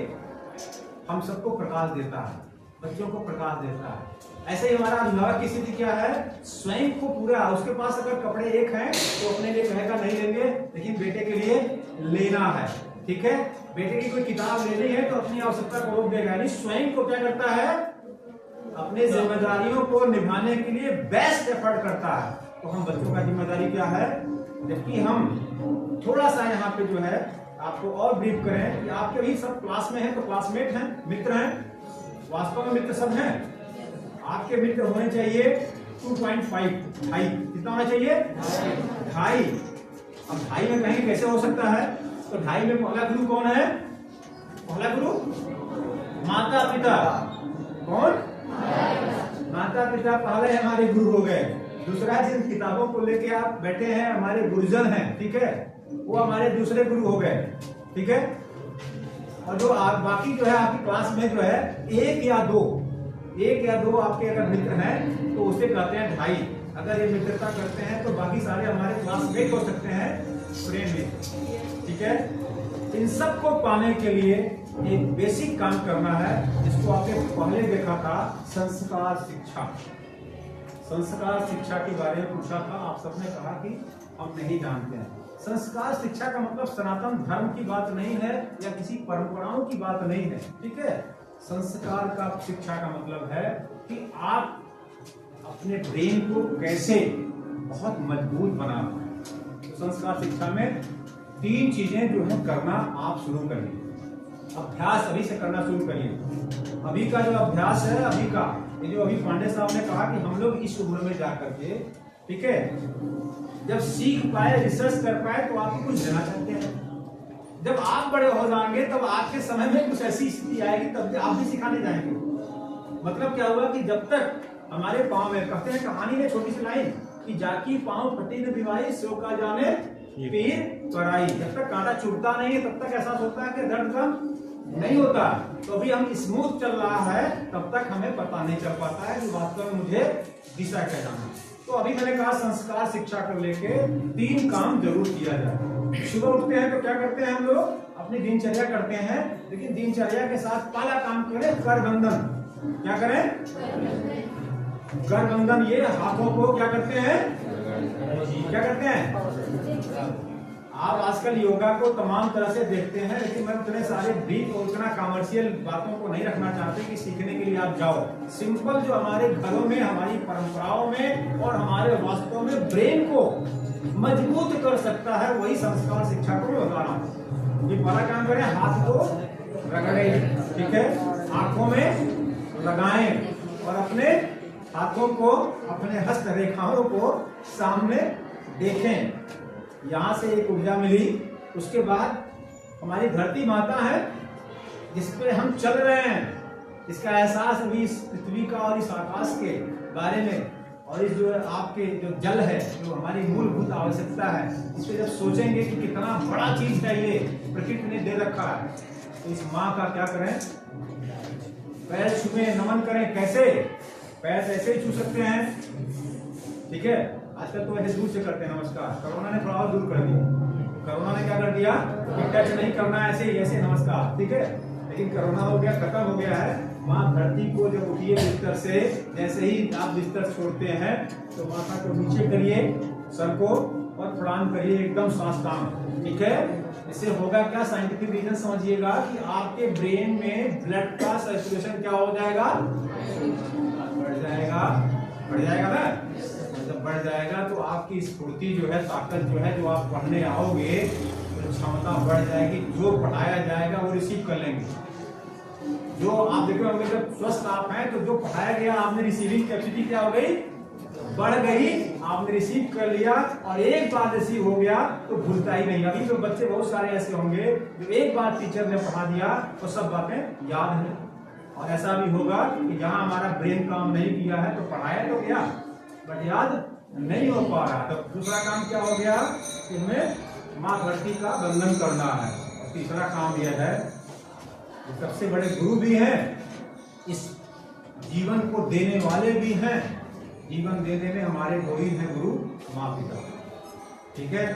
हम सबको प्रकाश देता है, बच्चों को प्रकाश देता है। ऐसे ही हमारा अभिभावक की स्थिति क्या है, स्वयं को पूरा, उसके पास अगर कपड़े एक हैं तो अपने लिए कहेगा नहीं लेंगे, लेकिन बेटे के लिए लेना है, ठीक है, बेटे की कोई किताब लेनी है तो अपनी आवश्यकता को रोक देगा। यानी स्वयं को क्या करता है, अपने जिम्मेदारियों को निभाने के लिए बेस्ट एफर्ट करता है। तो हम बच्चों का जिम्मेदारी क्या है, जबकि हम थोड़ा सा यहाँ पे जो है आपको और ब्रीफ करें कि आपके भी सब क्लास में हैं तो क्लासमेट हैं, मित्र हैं, वास्तव में मित्र सब हैं। आपके मित्र होने चाहिए 2.5 ढाई, कितना होना चाहिए? ढाई। अब ढाई में कहेंगे कैसे हो सकता है? तो ढाई में पहला गुरु कौन है? पहला गुरु माता पिता। कौन? माता पिता पहले हमारे गुरु हो गए। दूसरा, जिन किताबों को लेके आप बैठे हैं हमारे गुरुजन हैं, ठीक है, वो हमारे दूसरे गुरु हो गए, ठीक है। और जो आप बाकी जो है आपकी क्लास में जो है एक या दो आपके अगर मित्र हैं तो उसे कहते हैं ढाई। अगर ये मित्रता करते हैं तो बाकी सारे हमारे क्लासमेट हो सकते हैं, फ्रेंड में, ठीक है। इन सब को पाने के लिए एक बेसिक काम करना है, जिसको आपने पहले देखा था, संस्कार शिक्षा। संस्कार शिक्षा के बारे में पूछा था, आप सबने कहा कि हम नहीं जानते हैं। संस्कार शिक्षा का मतलब सनातन धर्म की बात नहीं है या किसी परंपराओं की बात नहीं है, ठीक है। संस्कार का शिक्षा का मतलब है कि आप अपने ब्रेन को कैसे बहुत मजबूत बना पाए। तो संस्कार शिक्षा में 3 चीजें जो है करना आप शुरू करिए। अभ्यास अभी से करना शुरू करिए। अभी का जो अभ्यास है, अभी का ये जो अभी पांडे साहब ने कहा कि हम लोग इस उम्र में जाकर के, ठीक है, जब सीख पाए, रिसर्च कर पाए तो आप कुछ देना चाहते हैं। जब आप बड़े हो जाएंगे तब आपके समय में कुछ ऐसी स्थिति आएगी तब आप भी सिखाने जाएंगे। मतलब क्या हुआ कि जब तक हमारे पाँव में, कहते हैं कहानी में छोटी सी लाइन कि जाकी पाँव फटी न बीमारी सो का जाने पीर पराई। जब तक कांटा चुभता नहीं है तब तक एहसास होता है कि दर्द कम नहीं होता। तो अभी हम स्मूथ चल रहा है तब तक हमें पता नहीं चल पाता है कि वास्तव में मुझे दिशा क्या जाना। तो अभी मैंने कहा संस्कार शिक्षा को लेके 3 काम जरूर किया जाए। सुबह उठते हैं तो क्या करते हैं हम लोग? अपनी दिनचर्या करते हैं, लेकिन दिनचर्या के साथ पहला काम करें कर बंधन। क्या करें? कर बंधन। ये हाथों को क्या करते हैं? क्या करते हैं? आप आजकल योगा को तमाम तरह से देखते हैं, लेकिन मैं उतने सारे ब्रीफ और उतना कमर्शियल बातों को नहीं रखना चाहते कि सीखने के लिए आप जाओ। सिंपल जो हमारे घरों में, हमारी परंपराओं में और हमारे वास्तव में ब्रेन को मजबूत कर सकता है, वही संस्कार शिक्षा को बता रहा हूँ। ये पहला काम करें, हाथ को रगड़ें, ठीक है, आंखों में लगाएं और अपने हाथों को, अपने हस्त रेखाओं को सामने देखें। यहाँ से एक ऊर्जा मिली, उसके बाद हमारी धरती माता है जिस पे हम चल रहे हैं, इसका एहसास अभी इस पृथ्वी का और इस आकाश के बारे में, और इस जो आपके जो जल है, जो हमारी मूलभूत आवश्यकता है, इस पे जब सोचेंगे कि कितना बड़ा चीज है ये प्रकृति ने दे रखा है, तो इस माँ का क्या करें? पैर छुएं, नमन करें। कैसे? पैर ऐसे ही छू सकते हैं, ठीक है। आजकल तो ऐसे दूर से करते हैं नमस्कार, कोरोना ने थोड़ा और दूर कर दिया। कोरोना ने क्या कर दिया कि टच नहीं करना, ऐसे ऐसे नमस्कार, ठीक है। लेकिन कोरोना हो गया, खत्म हो गया है। माँ धरती को जब उठिए बिस्तर से, जैसे ही आप बिस्तर छोड़ते हैं तो माथा को नीचे करिए, सर को, और प्रणाम करिए एकदम साष्टांग, ठीक है। इससे होगा क्या? साइंटिफिक रीजन समझिएगा कि आपके ब्रेन में ब्लड का सर्कुलेशन क्या हो जाएगा? बढ़ जाएगा, बढ़ जाएगा ना। जब बढ़ जाएगा तो आपकी स्फूर्ति जो है, ताकत जो है, जो आप पढ़ने आओगे तो क्षमता बढ़ जाएगी। जो पढ़ाया जाएगा वो रिसीव कर लेंगे। जो आप देखो होंगे, जब स्वस्थ आप हैं तो जो पढ़ाया गया आपने रिसीविंग कैपेसिटी क्या हो गई? बढ़ गई। आपने रिसीव कर लिया और एक बार रिसीव हो गया तो भूलता ही नहीं। अभी तो बच्चे बहुत सारे ऐसे होंगे जो एक बार टीचर ने पढ़ा दिया तो सब बातें याद है। और ऐसा भी होगा कि जहां हमारा ब्रेन काम नहीं किया है तो पढ़ाया तो गया बट याद नहीं हो पा रहा। तो दूसरा काम क्या हो गया कि हमें माँ धरती का बंधन करना है। और तीसरा काम यह है, सबसे बड़े गुरु भी हैं, इस जीवन को देने वाले भी हैं। जीवन देने में हमारे दो ही हैं गुरु, माँ पिता, ठीक है।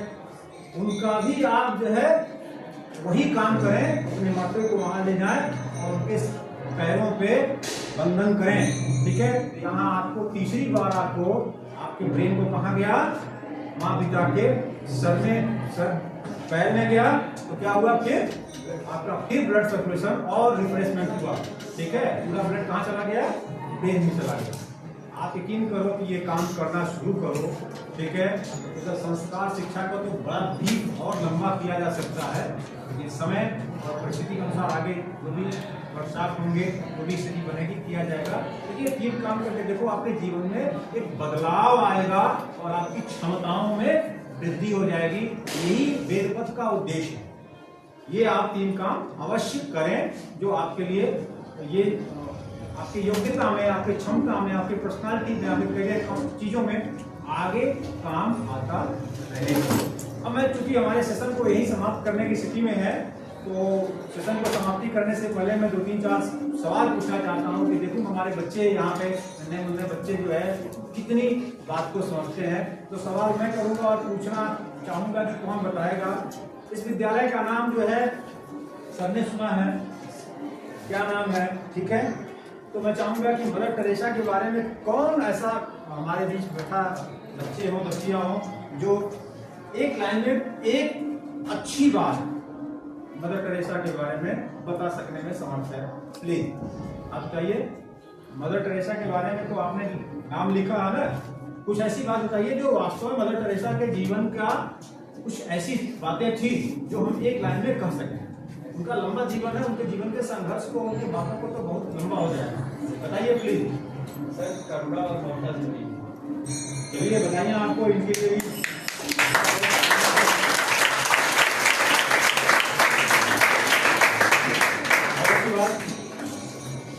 उनका भी आप जो है वही काम करें, अपने माता को वहां ले जाएं और उनके पैरों पे बंधन करें, ठीक है। यहाँ आपको तीसरी बार आपको आपके ब्रेन को कहाँ गया? माँ पिता के सर में, सर पैर में गया तो क्या हुआ? फिर आपका फिर ब्लड सर्कुलेशन और रिफ्रेशमेंट हुआ, ठीक है। पूरा ब्लड कहाँ चला गया? ब्रेन में चला गया। आप यकीन करो कि ये काम करना शुरू करो, ठीक है। तो संस्कार शिक्षा को तो बड़ा डीप और लंबा किया जा सकता है, लेकिन समय और परिस्थिति के अनुसार आगे जो भी वर्कशॉप होंगे, जो भी स्थिति बनेगी, किया जाएगा। देखिए 3 काम करके देखो, आपके जीवन में एक बदलाव आएगा और आपकी क्षमताओं में वृद्धि हो जाएगी। यही वेद पथ का उद्देश्य है। ये आप 3 काम अवश्य करें, जो आपके लिए ये आपकी योग्यता में, आपकी क्षमता में, आपकी पर्सनालिटी में, आपके करियर चीजों में आगे काम आता रहेगा। अब मैं चूंकि हमारे सेशन को यही समाप्त करने की स्थिति में है, तो सेशन को समाप्ति करने से पहले मैं 2-3-4 सवाल पूछना चाहता हूँ कि देखो हमारे बच्चे यहाँ पे नन्हे मुन्ने बच्चे जो है कितनी बात को समझते हैं। तो सवाल मैं करूँगा और पूछना चाहूँगा कि कौन बताएगा। इस विद्यालय का नाम जो है सबने सुना है, क्या नाम है, ठीक है। तो मैं चाहूंगा कि मदर टेरेसा के बारे में कौन ऐसा हमारे बीच बैठा बच्चे हो, बच्चियां हो, जो एक लाइन में एक अच्छी बात मदर टेरेसा के बारे में बता सकने में समर्थ है। प्लीज आप बताइए, मदर टेरेसा के बारे में तो आपने नाम लिखा है ना, कुछ ऐसी बात बताइए जो वास्तव में मदर टेरेसा के जीवन का कुछ ऐसी बातें थी जो हम एक लाइन में कह सकें। उनका लंबा जीवन है, उनके जीवन के संघर्ष को, उनकी बातों को तो बहुत लंबा हो जाएगा। बताइए प्लीज।
सर करुणा और ममता जुड़ी।
चलिए बताइए आपको इनके लिए भी।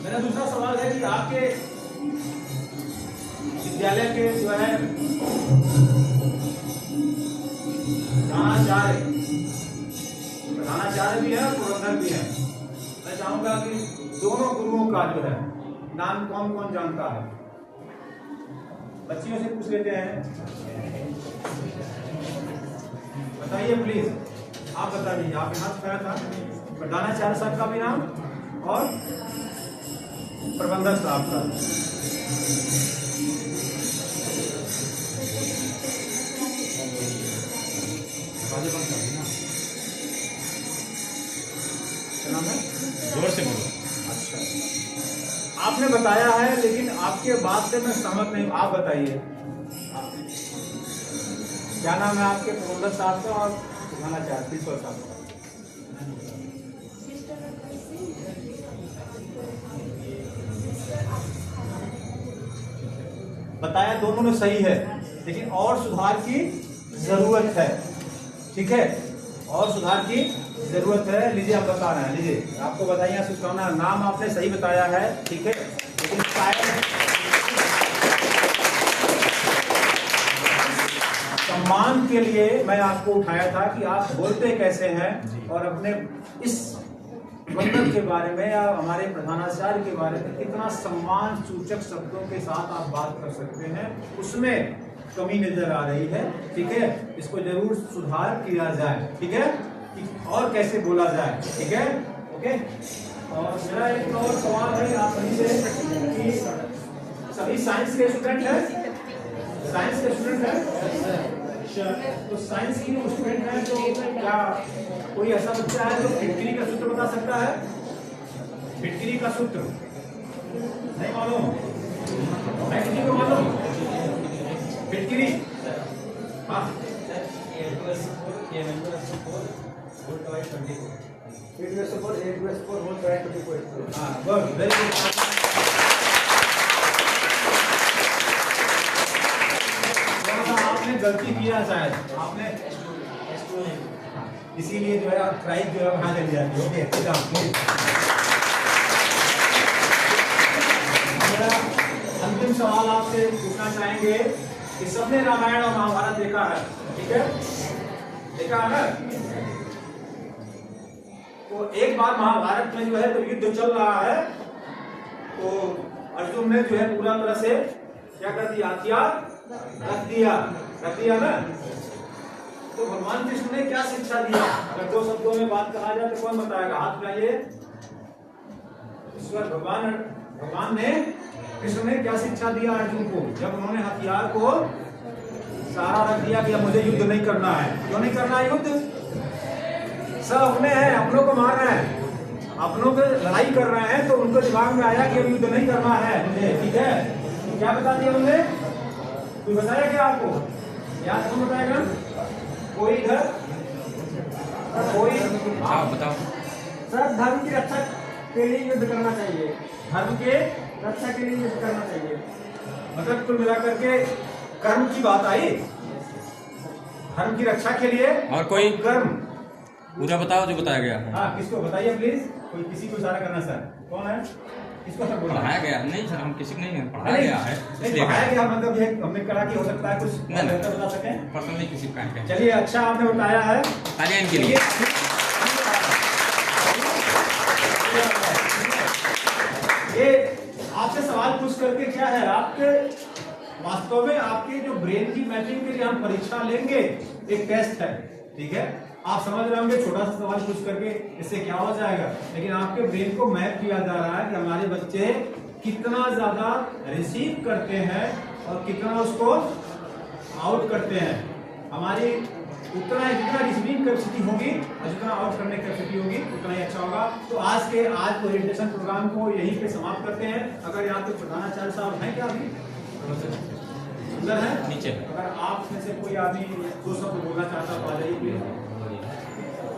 मेरा दूसरा सवाल है कि आपके विद्यालय के जो है प्रधानाचार्य भी है और प्रबंधक भी है। मैं चाहूंगा कि दोनों गुरुओं का जो है नाम कौन कौन जानता है। बच्चियों से पूछ लेते हैं, बताइए प्लीज। आप बता दीजिए, आपके हाथ उठाया था। प्रधानाचार्य साहब का भी नाम और प्रबंधक साहब का। नाम है?
जोर से बोलो।
अच्छा, आपने बताया है, लेकिन आपके बात से मैं सहमत नहीं। आप बताइए क्या नाम है आपके प्रबंधक साहब का और प्रधानाचार्य प्रिंसिपल साहब का? बताया दोनों ने सही है, लेकिन और सुधार की जरूरत है, ठीक है, और सुधार की जरूरत है। लीजिए आप बता रहे हैं, लीजिए आपको बताइए शुभकामना। नाम आपने सही बताया है, ठीक है, लेकिन शायद सम्मान के लिए मैं आपको उठाया था कि आप बोलते कैसे हैं और अपने इस प्रबंधक के बारे में या हमारे प्रधानाचार्य के बारे में कितना सम्मान सूचक शब्दों के साथ आप बात कर सकते हैं, उसमें कमी नजर आ रही है, ठीक है। इसको जरूर सुधार किया जाए, ठीक है, और कैसे बोला जाए, ठीक है, ओके। और मेरा एक और सवाल है आप सभी से कि सभी साइंस के स्टूडेंट हैं, साइंस के स्टूडेंट हैं, तो साइंस की जो स्टूडेंट है, तो क्या कोई ऐसा बच्चा है जो फिटकरी का सूत्र बता सकता है? फिटकरी का सूत्र नहीं मालूम? मैं किसी को मालूम फिटकरी? हाँ, आपने गलती किया शायद, आपने इसीलिए जो है आप प्राइज जो है वहां ले जाती है। मेरा अंतिम सवाल आपसे पूछना चाहेंगे कि सबने रामायण और महाभारत देखा है, ठीक है, देखा है ना? तो एक बार महाभारत में जो है तो युद्ध चल रहा है, तो अर्जुन ने जो है पूरा तरह से क्या कर दिया, हथियार रख दिया ना। तो भगवान कृष्ण ने क्या शिक्षा दिया? अगर 2 शब्दों में बात कहा जाए तो कौन बताएगा? हाथ उठाइए। ईश्वर भगवान ने कृष्ण ने क्या शिक्षा दिया अर्जुन को जब उन्होंने हथियार को सारा रख दिया कि अब मुझे युद्ध नहीं करना है? क्यों नहीं करना है युद्ध? सब अपने हैं, अपनों को मार रहे हैं, अपनों को लड़ाई कर रहे हैं, तो उनको दिमाग में आया कि अब युद्ध नहीं करना है मुझे, ठीक है। क्या बता दिया हमने? कोई बताया क्या आपको? याद कौन बताएगा? कोई इधर, कोई
आप बताओ।
सर धर्म की रक्षा के लिए युद्ध करना चाहिए, धर्म के रक्षा के लिए युद्ध करना चाहिए। मतलब कुल मिलाकर के कर्म की बात आई, धर्म की रक्षा के लिए।
और कोई
कर्म
पूरा बताओ जो बताया गया।
हाँ, किसको बताइए प्लीज, कोई किसी को इशारा करना सर, कौन है? किसको सर बोला?
पढ़ाया गया नहीं सर, हम किसी को नहीं पढ़ाया गया है।
नहीं पढ़ाया गया, मतलब ये हमने करा कि हो सकता है कुछ
नहीं, नहीं।
बता सकें।
पर्सनली किसी का है।
चलिए अच्छा आपने बताया है।
तालियां इनके लिए।
ये आपसे सवाल पूछ करके क्या है, आपके वास्तव में आपके जो ब्रेन की मैपिंग के लिए हम परीक्षा लेंगे, एक टेस्ट है, ठीक है? आप समझ रहे होंगे छोटा सा सवाल पूछ करके इससे क्या हो जाएगा, लेकिन आपके ब्रेन को मैप किया जा रहा है कि हमारे बच्चे कितना ज्यादा रिसीव करते हैं और कितना उसको आउट करते हैं। हमारी उतना जितना रिसीविंग कैपेसिटी होगी और जितना आउट करने की कैपेसिटी होगी उतना ही अच्छा होगा। तो आज ओरिएंटेशन प्रोग्राम को यहीं पे समाप्त करते हैं। अगर यहाँ पे प्रधानाचार्य साहब हैं क्या अभी अंदर है?
नीचे।
अगर आप में से कोई आदमी दो शब्द बोलना चाहता तो आ जाइए प्लीज।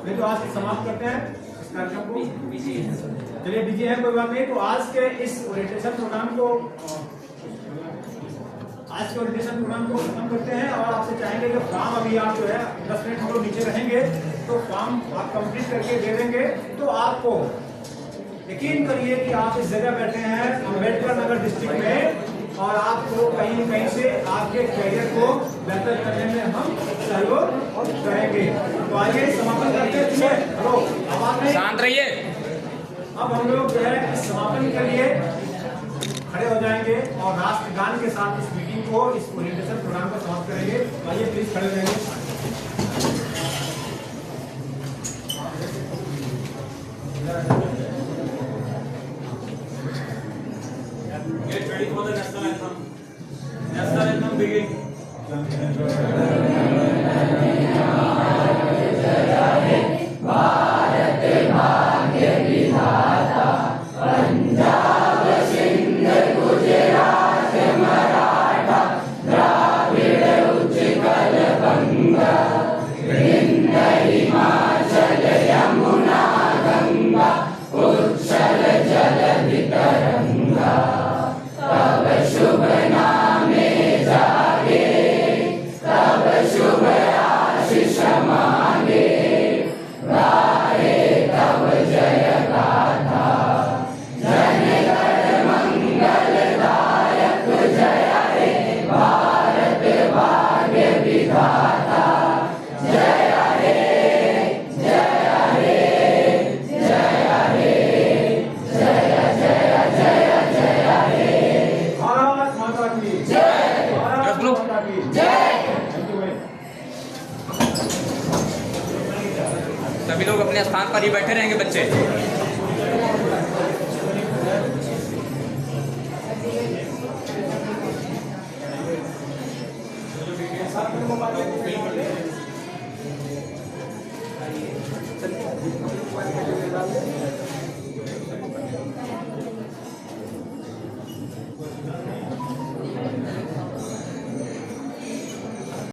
नहीं तो आज समाप्त करते हैं इस कार्यक्रम को। चलिए बिजी है कोई बात नहीं। तो आज के इस ओरिएंटेशन प्रोग्राम को खत्म करते हैं और आपसे चाहेंगे कि फॉर्म अभी आप जो है 10 मिनट हम लोग नीचे रहेंगे तो फॉर्म आप कंप्लीट करके दे देंगे। तो आपको यकीन करिए कि आप इस जगह बैठे हैं अम्बेडकर नगर डिस्ट्रिक्ट में और आपको कहीं न कहीं से आपके करियर को बेहतर करने में हम सहयोग करेंगे। तो आइए समापन करते हैं। हेलो, आवाज नहीं,
शांत रहिए।
अब हम लोग जो है इस समापन के लिए खड़े हो जाएंगे और राष्ट्रगान के साथ इस मीटिंग को, इस ओरिएंटेशन प्रोग्राम को समाप्त करेंगे। आइए प्लीज खड़े रहेंगे।
Get ready for the national anthem. National anthem begin.
सभी लोग अपने स्थान पर ही बैठे रहेंगे बच्चे।